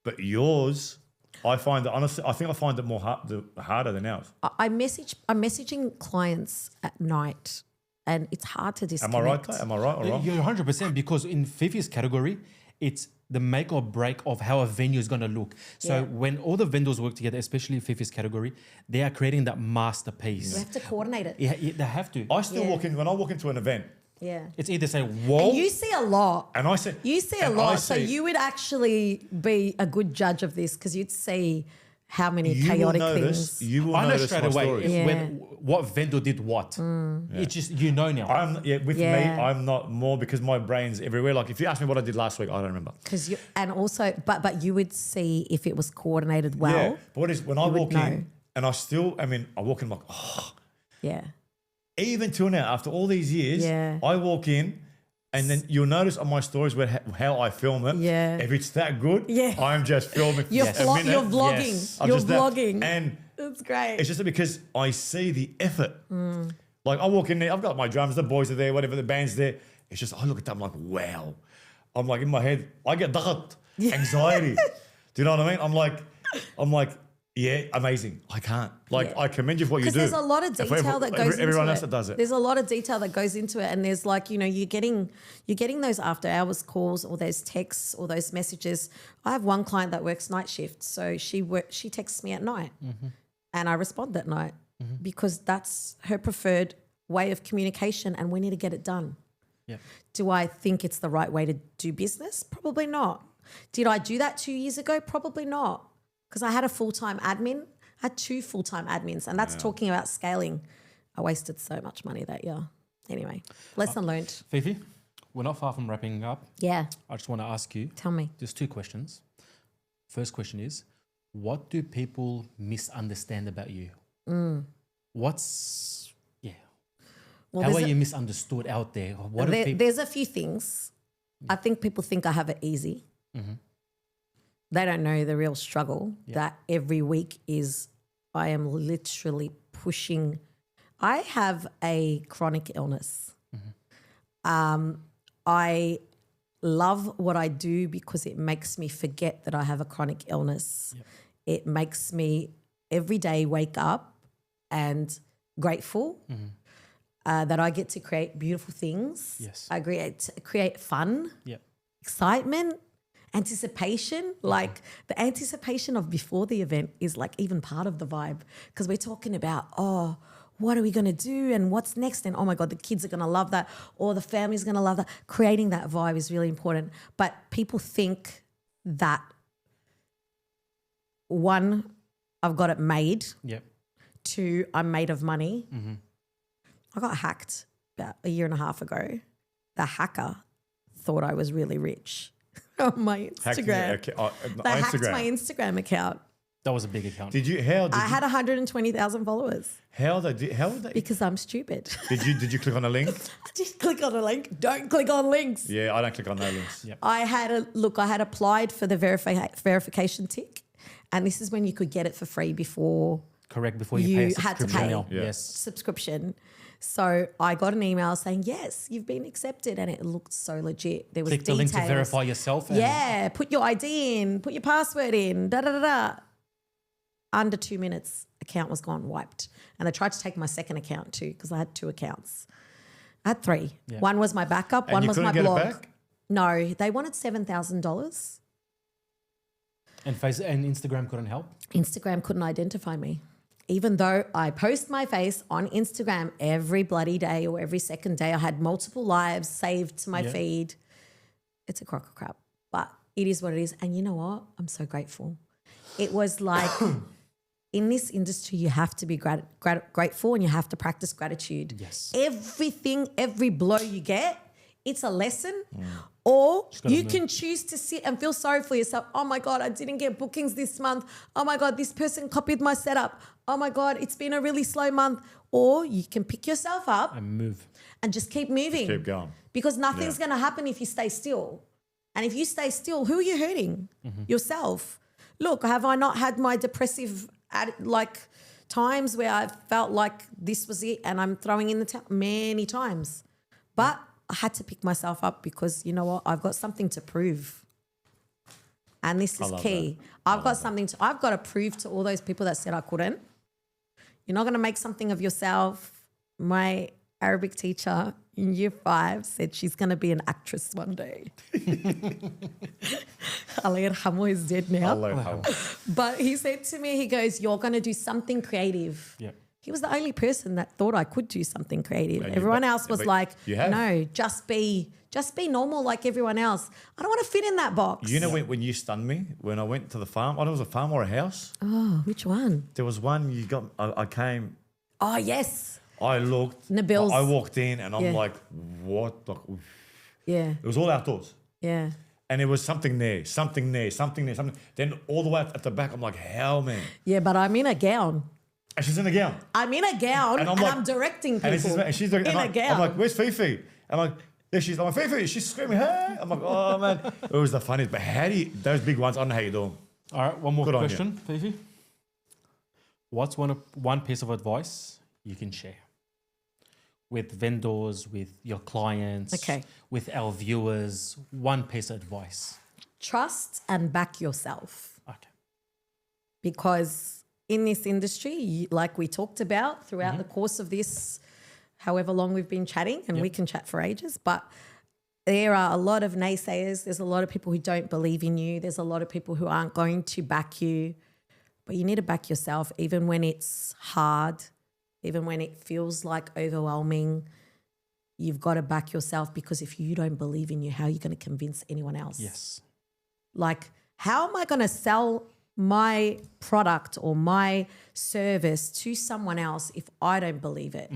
But yours, I find that, honestly, I think I find it more harder than ours. I'm messaging clients at night and it's hard to disconnect. Am I right, Clay? Am I right or wrong? You're 100% because in Fifi's category, it's the make or break of how a venue is going to look. So when all the vendors work together, especially Fifi's category, they are creating that masterpiece. We have to coordinate it. Yeah, they have to. I still walk in, when I walk into an event, It's either say, whoa. And you see a lot. and I say, You see a lot. So you would actually be a good judge of this because you'd see how many chaotic things. You will I know notice straight my away stories. what vendor did what. It's just, now. Me, I'm not more because my brain's everywhere. Like if you ask me what I did last week, I don't remember. And also, but you would see if it was coordinated well. Yeah, but what is when I you would walk know. in and I walk in like, Yeah. even till now, after all these years, I walk in and then you'll notice on my stories how I film it. Yeah. If it's that good, Yeah. I'm just filming. You're a minute. vlogging. Yes. I'm You're just that- vlogging. And That's great. It's just because I see the effort. Like I walk in there, I've got my drums, the boys are there, whatever, the band's there. It's just, I look at that, I'm like, wow. I'm like, in my head, I get anxiety. Do you know what I mean? I'm like, yeah, amazing. I can't. Like, I commend you for what you do. Because there's a lot of detail that goes into it. Everyone else that does it. There's a lot of detail that goes into it. And there's like, you know, you're getting those after hours calls or those texts or those messages. I have one client that works night shift. So she texts me at night and I respond that night because that's her preferred way of communication and we need to get it done. Yeah. Do I think it's the right way to do business? Probably not. Did I do that 2 years ago? Probably not. Because I had a full-time admin. I had 2 full-time admins, and that's talking about scaling. I wasted so much money that year. Anyway, lesson learned. Fifi, we're not far from wrapping up. Yeah. I just want to ask you. Tell me. There's 2 questions. First question is, what do people misunderstand about you? Well, how are you misunderstood out there? There's a few things. I think people think I have it easy. They don't know the real struggle that every week is. I am literally pushing. I have a chronic illness. I love what I do because it makes me forget that I have a chronic illness. It makes me every day wake up and grateful that I get to create beautiful things. Yes. I create fun, excitement, anticipation. Like the anticipation of before the event is like even part of the vibe because we're talking about, what are we going to do and what's next? And oh my God, the kids are going to love that or the family's going to love that. Creating that vibe is really important. But people think that, one, I've got it made. 2, I'm made of money. I got hacked about a year and a half ago. The hacker thought I was really rich on my Instagram. They hacked my Instagram account. That was a big account. I had 120,000 followers. How would they? Because I'm stupid. Did you click on a link? I did click on a link. Don't click on links. Yeah, I don't click on no links. I had applied for the verification tick, and this is when you could get it for free before. Correct, before you pay a had to subscription. pay Yes. subscription. So I got an email saying, yes, you've been accepted. And it looked so legit. There was Click the link to verify yourself. And put your ID in, put your password in, Under 2 minutes, account was gone, wiped. And they tried to take my second account too because I had 2 accounts. I had 3. One was my backup, And one you was my couldn't get blog. it back? No, they wanted $7,000. And Instagram couldn't help? Instagram couldn't identify me. Even though I post my face on Instagram every bloody day or every second day, I had multiple lives saved to my feed. It's a crock of crap, but it is what it is. And you know what? I'm so grateful. It was like in this industry, you have to be grateful and you have to practice gratitude. Yes. Everything, every blow you get, it's a lesson. Or you can choose to sit and feel sorry for yourself. Oh my God, I didn't get bookings this month. Oh my God, this person copied my setup. Oh my God, it's been a really slow month. Or you can pick yourself up and move and just keep moving. Keep going. Because nothing's going to happen if you stay still. And if you stay still, who are you hurting? Yourself. Look, have I not had my depressive times where I felt like this was it and I'm throwing in the towel? Many times. But I had to pick myself up because you know what? I've got something to prove. And this is key. I've got to prove to all those people that said I couldn't. You're not going to make something of yourself. My Arabic teacher in year 5 said she's going to be an actress one day. 𝗩𝗢𝗢𝗠 is dead now. But he said to me, he goes, you're going to do something creative. Yeah. He was the only person that thought I could do something creative. Everyone else was like, no, just be normal like everyone else. I don't want to fit in that box. You know when you stunned me, when I went to the farm, I don't know if it was a farm or a house. Oh, which one? There was one you got, I came. Oh, yes. I looked. Nabil's. I walked in and I'm like, what? Yeah. It was all outdoors. Yeah. And it was something there. Then all the way at the back, I'm like, hell, man. Yeah, but I'm in a gown. And she's in a gown. I'm in a gown and I'm directing people and she's like, in a gown. I'm like, where's Fifi? I'm like, I'm like, Fifi, she's screaming, hey. I'm like, oh, man. It was the funniest. But those big ones, I don't know how you do them. All right, one more question, Fifi. What's one piece of advice you can share with vendors, with your clients, Okay. with our viewers? One piece of advice. Trust and back yourself. Okay. Because in this industry, like we talked about throughout the course of this, however long we've been chatting, and we can chat for ages, but there are a lot of naysayers. There's a lot of people who don't believe in you. There's a lot of people who aren't going to back you. But you need to back yourself even when it's hard, even when it feels like overwhelming. You've got to back yourself, because if you don't believe in you, how are you going to convince anyone else? Yes. Like, how am I going to sell my product or my service to someone else if I don't believe it?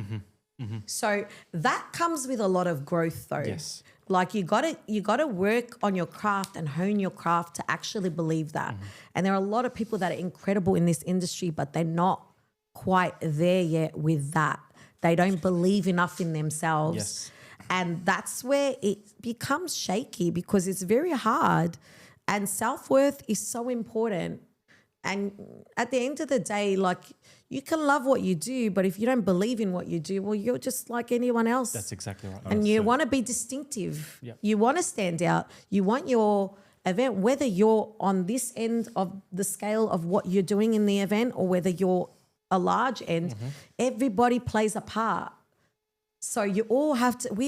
So that comes with a lot of growth though. Yes. Like you gotta work on your craft and hone your craft to actually believe that. And there are a lot of people that are incredible in this industry, but they're not quite there yet with that. They don't believe enough in themselves. Yes. And that's where it becomes shaky, because it's very hard. And self-worth is so important. And at the end of the day, like, you can love what you do, but if you don't believe in what you do, well, you're just like anyone else. That's exactly right. And you want to be distinctive. Yep. You want to stand out. You want your event, whether you're on this end of the scale of what you're doing in the event or whether you're a large end, everybody plays a part. So we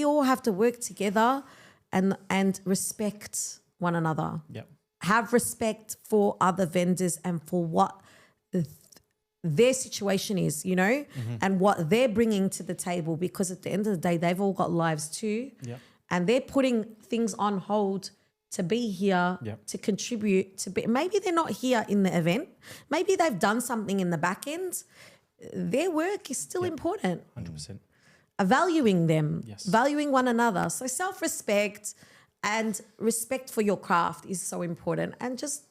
all have to work together and respect one another. Yep. Have respect for other vendors and for what their situation is, you know, and what they're bringing to the table, because at the end of the day, they've all got lives too. Yep. And they're putting things on hold to be here, Yep. to contribute, maybe they're not here in the event. Maybe they've done something in the back end. Their work is still important. 100%. Valuing them, Yes. valuing one another. So self-respect and respect for your craft is so important, and just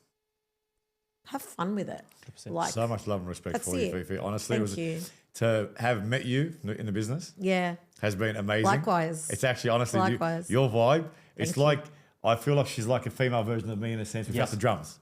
have fun with it. 100%. Like, So much love and respect That's for you, it. Fifi. Honestly, Thank you. to have met you in the business yeah, has been amazing. Likewise. It's actually, honestly, Likewise. your vibe, it's Thank you. like, I feel like she's like a female version of me in a sense without Yes. the drums.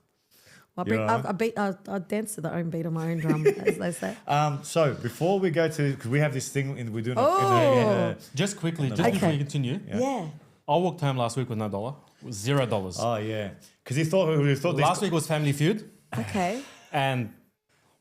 I You know what I dance to the own beat on my own drum, as they say. So before we go to, because we have this thing we're doing Oh. Just quickly, just Okay. before you continue, Yeah. I walked home last week with $0, with $0. Oh yeah, because he thought Last week was Family Feud, Okay. and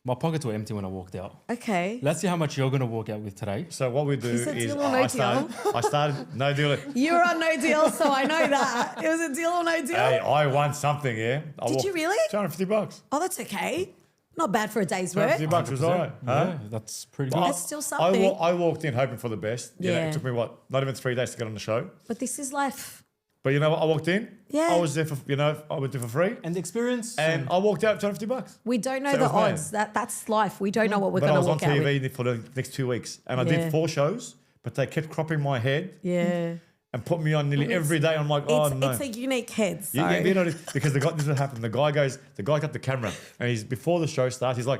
my pockets were empty when I walked out. Okay. Let's see how much you're going to walk out with today. So what we do Is it is deal or no I started no deal. You were on no deal, so I know that. It was a deal or no deal. Hey, I won something, yeah. Did you really? $250. Oh, that's okay. Not bad for a day's work. $250 was all right. Huh? Yeah, that's pretty good. That's still something. I walked in hoping for the best. You know, Yeah. it took me not even 3 days to get on the show. But this is life. But you know what? I walked in. Yeah. I was there for I went there for free, And the experience. and I walked out $250. We don't know So it the was mad. odds. That's life. We don't know what we're But I going was to on walk out with. TV for the next 2 weeks, and I Yeah. did 4 shows, but they kept cropping my head Yeah. and put me on nearly every day. I'm like, oh no. It's a unique head. So. You know, because this is what happened. The guy got the camera, and he's before the show starts. He's like,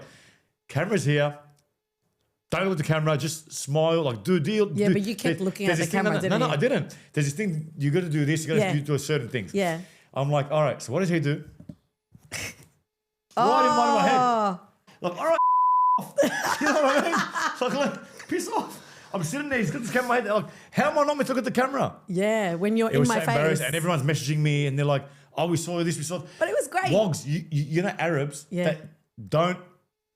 "Camera's here. Don't look at the camera. Just smile. Like, do a deal." Yeah, but you kept looking at the camera, didn't No, you? I didn't. There's this thing. You got to do this. You got to do certain things. Yeah. I'm like, all right. So what does he do? Right in my head. Oh, Like, all right. You know what I mean? So I'm like, piss off. I'm sitting there. He's got this camera. In my head. Like, how am I not meant to look at the camera? yeah. When you're It in was my so face. embarrassing, and everyone's messaging me, and they're like, "Oh, we saw this, we saw." But it was great. Wogs, you know Arabs Yeah. that don't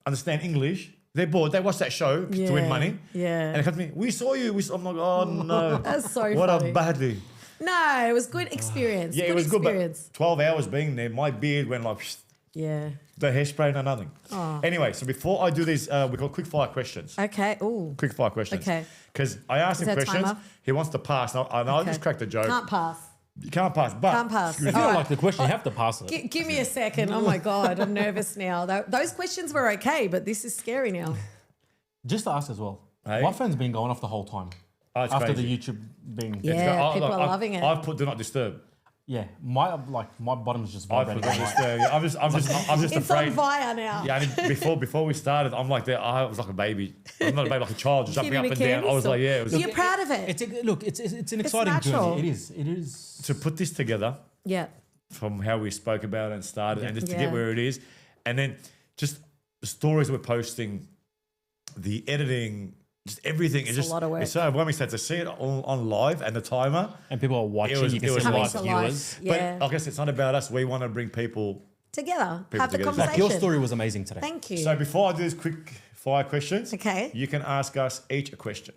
understand English. They're bored. They watch that show to win money. Yeah. And they come to me, "We saw you." I'm like, "Oh no, That's so what funny. a badly." No, it was good experience. Yeah, good it was experience. good, but 12 hours being there, my beard went like Yeah. the hairspray, no nothing. Oh. Anyway, so before I do these, we call quickfire questions. Okay. Oh. Quickfire questions. Okay. Because I asked him there a questions. timer? He wants to pass, and I just cracked a joke. Can't pass. You can't pass, but Can't pass. if you don't like the question, you have to pass it. Give me a second. Oh my God, I'm nervous now. Those questions were okay, but this is scary now. Just to ask as well. Hey? My phone's been going off the whole time. Oh, it's after crazy. the YouTube being. Yeah. It's people are loving it. I've put do not disturb. Yeah. My bottom's just I vibrating. put do not disturb. Yeah, I'm just It's afraid. on fire now. Yeah, and before we started, I'm like that. I was like a baby. I'm not a baby, like a child, just jumping Kidding up me, and down. I was Candice? like, yeah. It was You're proud of it. It's an exciting natural. journey. It is. It is. to put this together Yeah. from how we spoke about it and started, and just to Yeah. get where it is, and then just the stories we're posting, the editing, just everything. It's a lot of work. It's so overwhelming. So to see it on live and the timer. And people are watching. You can see Coming live to viewers. life. Yeah. But I guess it's not about us. We want to bring people Together. People Have the together. conversation. Like your story was amazing today. Thank you. So before I do these quick fire questions, Okay. you can ask us each a question.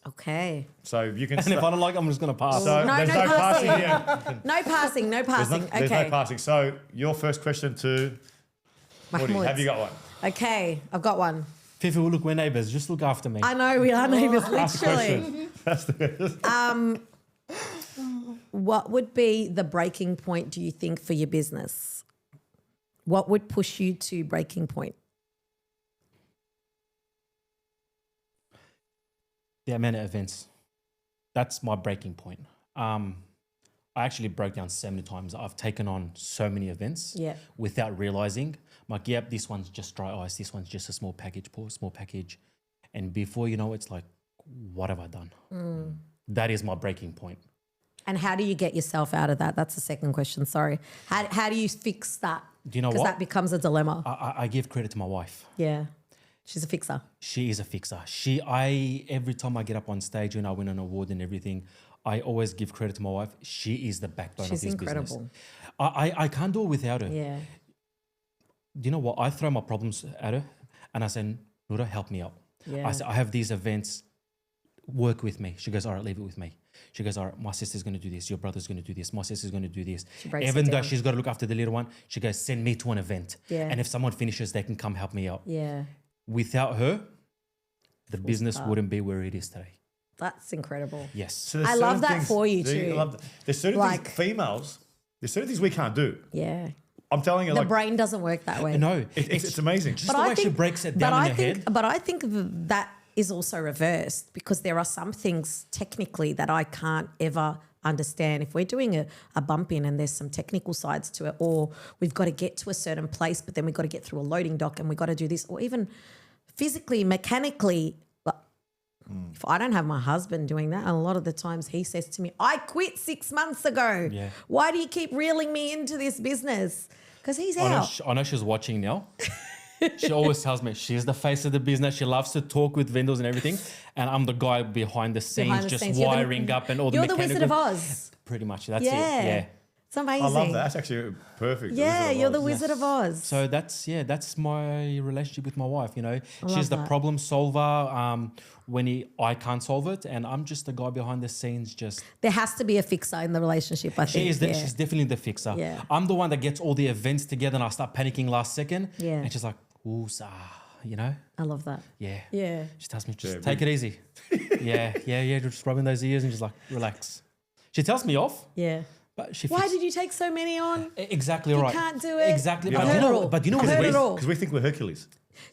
Okay. So you can. And if I don't like, I'm just gonna pass. So No, there's no no passing passing. here. No passing. No There's, passing. there's Okay. no passing. So your first question to Woody. Mahmoud. Have you got one? Okay. I've got one. Fifi, well, look, we're neighbours. Just look after me. I know we are neighbours, Ask the literally. question. That's the What would be the breaking point, do you think, for your business? What would push you to breaking point? The amount of events. That's my breaking point. I actually broke down so many times. I've taken on so many events Yeah. without realizing. I'm like, yep, this one's just dry ice. This one's just a small package, small package. And before you know, it's like, what have I done? That is my breaking point. And how do you get yourself out of that? That's the second question. Sorry. How do you fix that? Do you know Because what? that becomes a dilemma. I give credit to my wife. Yeah. She's a fixer. She is a fixer. Every time I get up on stage and I win an award and everything, I always give credit to my wife. She is the backbone She's of this incredible. business. I can't do it without her. Yeah. Do you know what? I throw my problems at her and I say, Nura, help me out. Yeah. I say, I have these events, work with me. She goes, all right, leave it with me. She goes, all right, my sister's going to do this. Your brother's going to do this. My sister's going to do this. She breaks Even it though down. she's got to look after the little one, she goes, send me to an event. Yeah. And if someone finishes, they can come help me out. Yeah. Without her, the business start. wouldn't be where it is today. That's incredible. Yes. So there's I love certain that things- for you there too. I love that. There's certain Like- things, females, there's certain things we can't do. Yeah. I'm telling you, The like, brain doesn't work that way. No, it's amazing. Just the way she breaks it down in her head. But I think that is also reversed because there are some things technically that I can't ever understand. If we're doing a bump in and there's some technical sides to it, or we've got to get to a certain place, but then we've got to get through a loading dock and we've got to do this, or even physically, mechanically. If I don't have my husband doing that, and a lot of the times he says to me, I quit 6 months ago. Yeah. Why do you keep reeling me into this business? Because he's out. I know she's watching now. She always tells me she's the face of the business. She loves to talk with vendors and everything. And I'm the guy behind the scenes, Behind the just scenes. You're the- wiring up and all the You're the mechanical. Wizard of Oz. Pretty much. That's Yeah. it. Yeah. It's amazing. I love that. That's actually perfect. Yeah, you're the Wizard of Oz. Wizard of Oz. So that's my relationship with my wife. You know, she's the that. problem solver. When I can't solve it, and I'm just the guy behind the scenes. Just There has to be a fixer in the relationship, I think. she's definitely the fixer. Yeah. I'm the one that gets all the events together, and I start panicking last second. Yeah. And she's like, "Ooh, you know, I love that. yeah, Yeah. She tells me, just Yeah, take it easy. yeah. Just rubbing those ears and just like relax. She tells me off, Yeah. but she. Why did you take so many on? Exactly You right. can't do it. Exactly. I've But heard you know, it all. but you know I've what heard it it is? all. Because we think we're Hercules.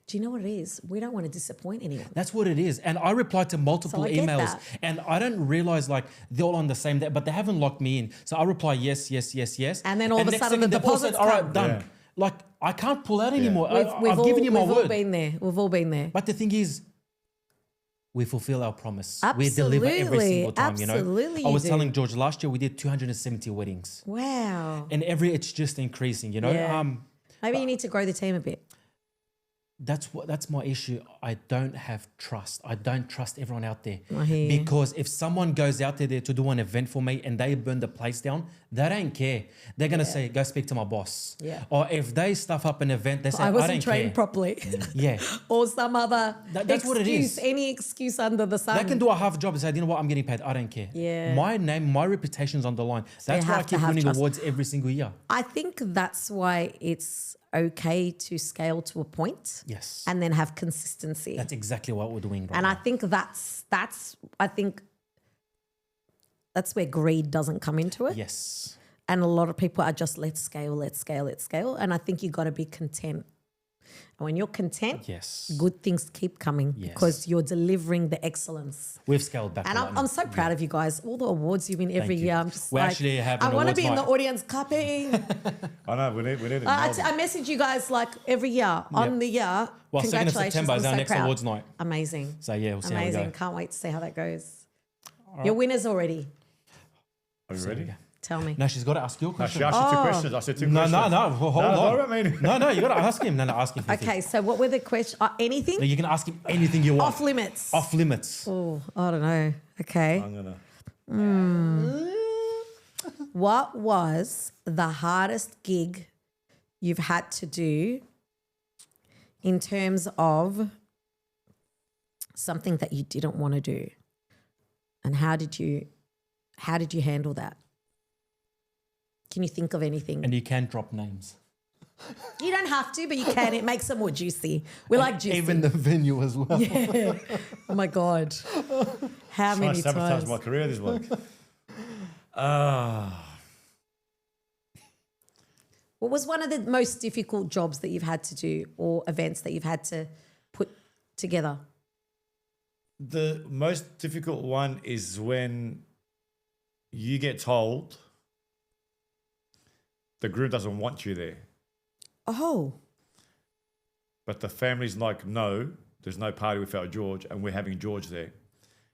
Do you know what it is? We don't want to disappoint anyone. That's what it is. And I replied to multiple So I get emails that. and I don't realize like they're all on the same day, but they haven't locked me in. So I reply yes. And then all of a next sudden the second they've all said, deposits all right, come. done. Yeah. Like I can't pull out anymore. We've I've given you my all word. been there. We've all been there. But the thing is, we fulfill our promise. We deliver every Absolutely. single time, you know. Absolutely I was you do. telling George last year we did 270 weddings. Wow. And it's just increasing, you know. Yeah. Maybe you need to grow the team a bit. That's my issue. I don't have trust. I don't trust everyone out there. I hear you. Because if someone goes out there to do an event for me and they burn the place down, they don't care. They're gonna say, "Go speak to my boss." Yeah. Or if they stuff up an event, they say, I "I, wasn't don't trained care." properly. Yeah. Or some other That's what it excuse, is. any excuse under the sun. They can do a half job and say, "You know what? I'm getting paid. I don't care." Yeah. My name, my reputation's on the line. That's why I have to keep have winning trust. awards every single year. I think that's why it's okay to scale to a point Yes. and then have consistency. That's exactly what we're doing right And now. I think that's where greed doesn't come into it. Yes. And a lot of people are just let's scale. And I think you got to be content. And when you're content, Yes. good things keep coming Yes. because you're delivering the excellence. We've scaled back. And a lot I'm so proud of you guys. All the awards you win every you. year. I'm just We like, actually have I an want to awards be in the night. audience cupping. I know, we need it. I message you guys like every year on the year. Well, 2nd of Congratulations. September is I'm our so next proud. awards night. Amazing. So yeah, we'll see how we Amazing. go. Can't wait to see how that goes. Your winners already. Are you ready? Tell me. No, she's got to ask you a No, question. she asked you 2 questions. I said 2 No, questions. hold No, on. what about me? No, you got to ask him. No, ask him. Fifi. Okay, so what were the questions? Anything? No, you can ask him anything you want. Off limits. Off limits. Oh, I don't know. Okay. I'm gonna. What was the hardest gig you've had to do in terms of something that you didn't want to do? And how did you handle that? Can you think of anything? And you can drop names. You don't have to, but you can. It makes it more juicy. We like juicy. Even the venue as well. Yeah. Oh my God. How Trying many to sabotage times? my career this week. What was one of the most difficult jobs that you've had to do or events that you've had to put together? The most difficult one is when you get told the group doesn't want you there, Oh, but the family's like, no, there's no party without George, and we're having George there.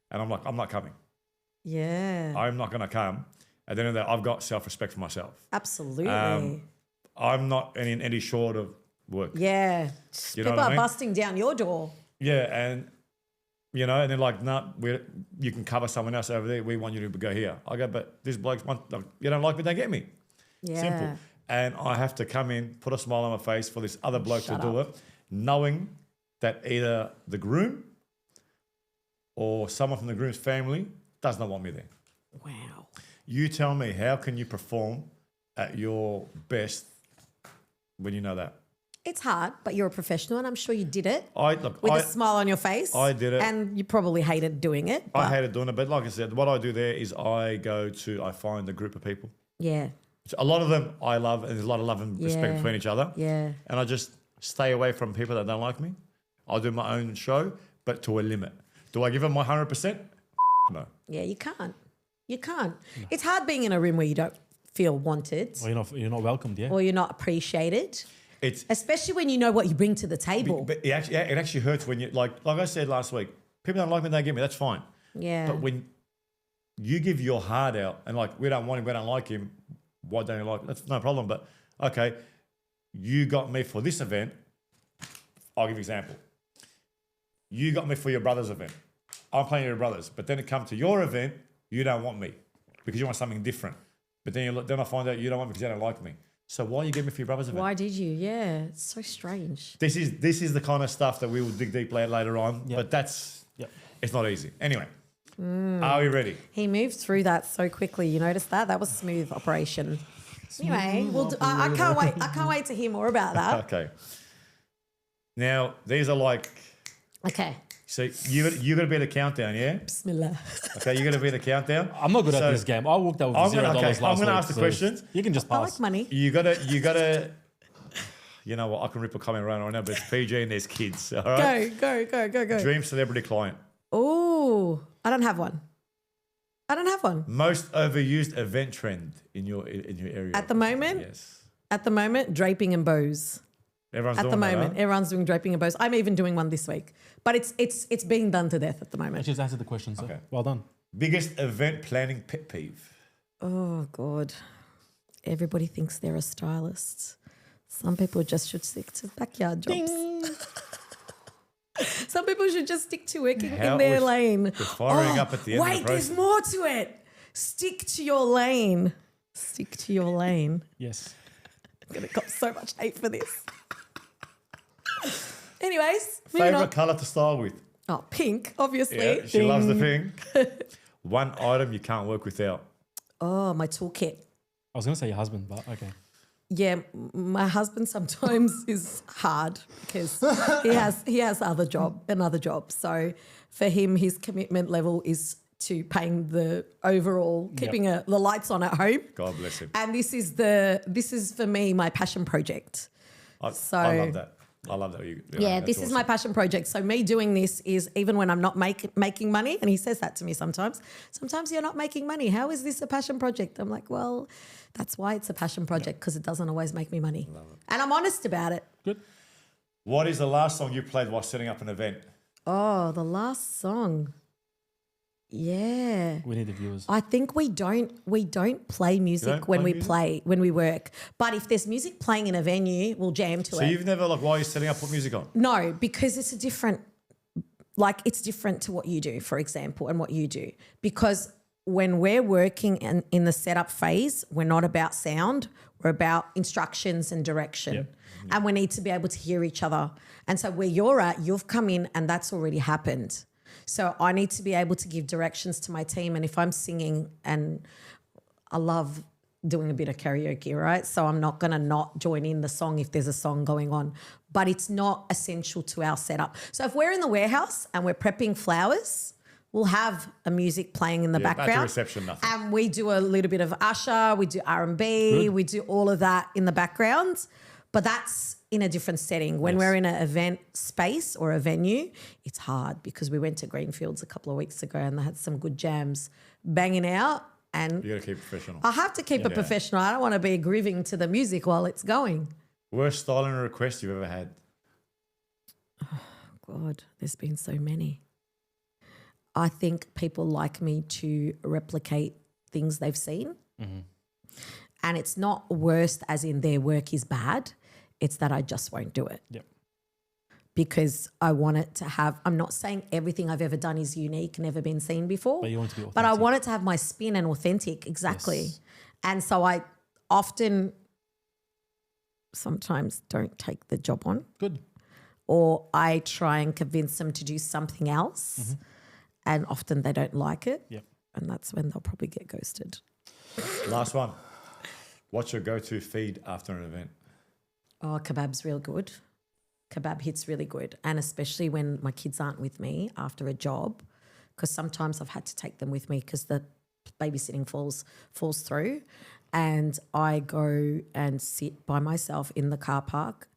And I'm like, I'm not coming. yeah. I'm not going to come. At the end of the day, I've got self-respect for myself. Absolutely. I'm not any short of work. yeah. You know People what I are mean? busting down your door. Yeah, and and they're like, nah, you can cover someone else over there. We want you to go here. I go, but this bloke's you don't like me, don't get me. Yeah. Simple. And I have to come in, put a smile on my face for this other bloke Shut to do it, knowing that either the groom or someone from the groom's family does not want me there. Wow. You tell me, how can you perform at your best when you know that? It's hard, but you're a professional and I'm sure you did it Look, with a smile on your face. I did it. And you probably hated doing it. I but hated doing it, but like I said, what I do there is I find a group of people. Yeah. A lot of them I love, and there's a lot of love and respect Yeah. between each other. Yeah. And I just stay away from people that don't like me. I'll do my own show, but to a limit. Do I give them my 100%? No. Yeah, you can't. You can't. It's hard being in a room where you don't feel wanted Or you're not welcomed, yeah? or you're not appreciated, It's especially when you know what you bring to the table. but it actually hurts when you like I said last week, people don't like me, they get me, that's fine. Yeah. But when you give your heart out and like, we don't want him, we don't like him, why don't you like him? That's no problem. But okay, you got me for this event. I'll give you an example. You got me for your brother's event. I'm playing your brothers, but then it comes to your event, you don't want me because you want something different. But then I find out you don't want me because you don't like me. So why you get me for your brother's event? Why did you? Yeah, it's so strange. This is the kind of stuff that we will dig deep later on. Yep. But Yep. it's not easy. Anyway, are we ready? He moved through that so quickly. You noticed that? That was smooth operation. Anyway, I can't wait. I can't wait to hear more about that. Okay. Now these are like, Okay. so you got to be the countdown, yeah? Bismillah. Okay, you got to be the countdown. I'm not good So- at this game. I walked out with I'm $0 gonna- okay, last I'm gonna week, ask the so questions. You can just I pass. like money. You gotta. You know what? I can rip a comment right now, but it's PG and there's kids. All right. Go. Dream celebrity client. Oh, I don't have one. Most overused event trend in your area. At the moment? Yes. At the moment, draping and bows. Everyone's At doing the that, moment, huh? everyone's doing draping and bows. I'm even doing one this week, but it's being done to death at the I moment. just answered the question, so Okay. well done. Biggest event planning pet peeve. Oh God, everybody thinks they're a stylist. Some people just should stick to backyard jobs. Some people should just stick to working in their lane. We're firing up at the end of Wait, the there's process. more to it. Stick to your lane. Stick to your lane. Yes. I'm gonna cop so much hate for this. Anyways, moving Favorite on. color to style with. Oh, pink, obviously. Yeah, she loves the Ding. pink. One item you can't work without. Oh, my toolkit. I was going to say your husband, but okay. Yeah, my husband sometimes is hard because he has another job. So for him, his commitment level is to paying the overall, keeping the lights on at home. God bless him. And this is for me my passion project. I love that. I love that. Yeah, that's this is my awesome. passion project. So me doing this is even when I'm not making money, and he says that to me sometimes. Sometimes you're not making money. How is this a passion project? I'm like, well, that's why it's a passion project, because it doesn't always make me money. And I'm honest about it. Good. What is the last song you played while setting up an event? Oh, the last song. Yeah. We need the viewers. I think we don't play music when we work. But if there's music playing in a venue, we'll jam to it. So you've never, like, while you're setting up, put music on? No, because it's different to what you do, for example, and what you do. Because when we're working in the setup phase, we're not about sound, we're about instructions and direction. Yep. And we need to be able to hear each other. And so where you're at, you've come in and that's already happened. So I need to be able to give directions to my team. And if I'm singing, and I love doing a bit of karaoke, right? So I'm not going to not join in the song if there's a song going on. But it's not essential to our setup. So if we're in the warehouse and we're prepping flowers, we'll have a music playing in the background. At the reception, nothing. And we do a little bit of Usher, we do R&B, we do all of that in the background. But that's in a different setting. When we're in an event space or a venue, it's hard because we went to Greenfields a couple of weeks ago and they had some good jams banging out. And You got to keep it professional. I have to keep it professional. I don't want to be grooving to the music while it's going. Worst styling request you've ever had? Oh, God, there's been so many. I think people like me to replicate things they've seen. Mm-hmm. And it's not worst as in their work is bad. It's that I just won't do it. Yep. Because I want it to have, I'm not saying everything I've ever done is unique, never been seen before. But you want it to be authentic. But I want it to have my spin and authentic, exactly. Yes. And so I often sometimes don't take the job on. Good. Or I try and convince them to do something else. Mm-hmm. And often they don't like it. Yep. And that's when they'll probably get ghosted. Last one. What's your go-to feed after an event? Oh, kebab's real good. Kebab hits really good. And especially when my kids aren't with me after a job, because sometimes I've had to take them with me because the babysitting falls through. And I go and sit by myself in the car park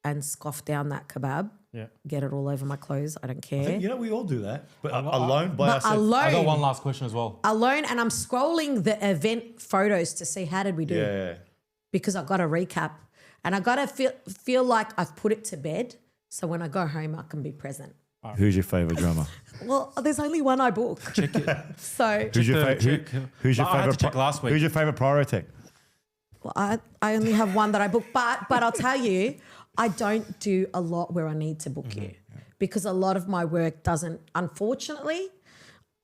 and scoff down that kebab. Yeah. Get it all over my clothes. I don't care. You know, we all do that. But alone by ourselves. Alone. I got one last question as well. Alone, and I'm scrolling the event photos to see how did we do. Yeah. Because I got to recap. And I got to feel like I've put it to bed so when I go home I can be present. Who's your favourite drummer? Well, there's only one I book. Check it. So Who's your I had to check last week. Who's your favourite pyrotech? well, I only have one that I book. But I'll tell you, I don't do a lot where I need to book you because a lot of my work doesn't, unfortunately,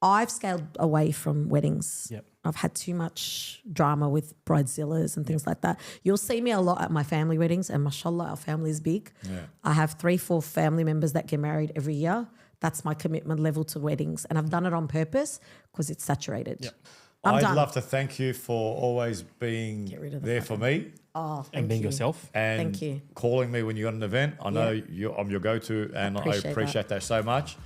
I've scaled away from weddings. Yep. I've had too much drama with bridezillas and things like that. You'll see me a lot at my family weddings, and mashallah, our family is big. Yeah. I have 3-4 family members that get married every year. That's my commitment level to weddings, and I've done it on purpose because it's saturated. Yep. I'd done. love to thank you for always being there for me Oh, thank And being you. yourself. and Thank you. calling me when you're at an event. I know Yeah. I'm your go-to, and I Appreciate appreciate that so much.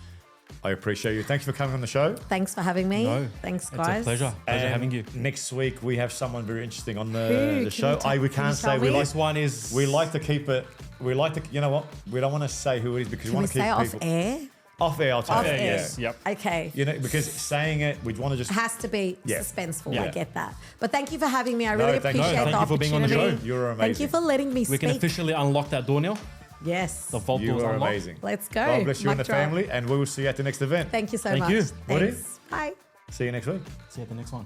I appreciate you. Thanks for coming on the show. Thanks for having me. No, Thanks, It's guys. a pleasure. Pleasure And having you. Next week we have someone very interesting on the Who? Can show. you tell- We can can't you tell say. me? This one is... We like to keep it. We like to. You know what? We don't want to say who it is because we Can we want to keep say people off air? off air. I'll tell Off you. air. Yes. Yep. Okay. You know, because saying it, we want to just. Has to be Yeah. suspenseful. Yeah. I get that. But thank you for having me. I really thank you. appreciate Thank the you for being on the opportunity. show. You're Thank you amazing. for letting me We speak. can officially unlock that door now. Yes. The vault You door's are unlocked. amazing. Let's go. God bless you and the Mic drop. family, and we will see you at the next event. Thank you so Thank much. you. Woody? Thanks. Bye. See you next week. See you at the next one.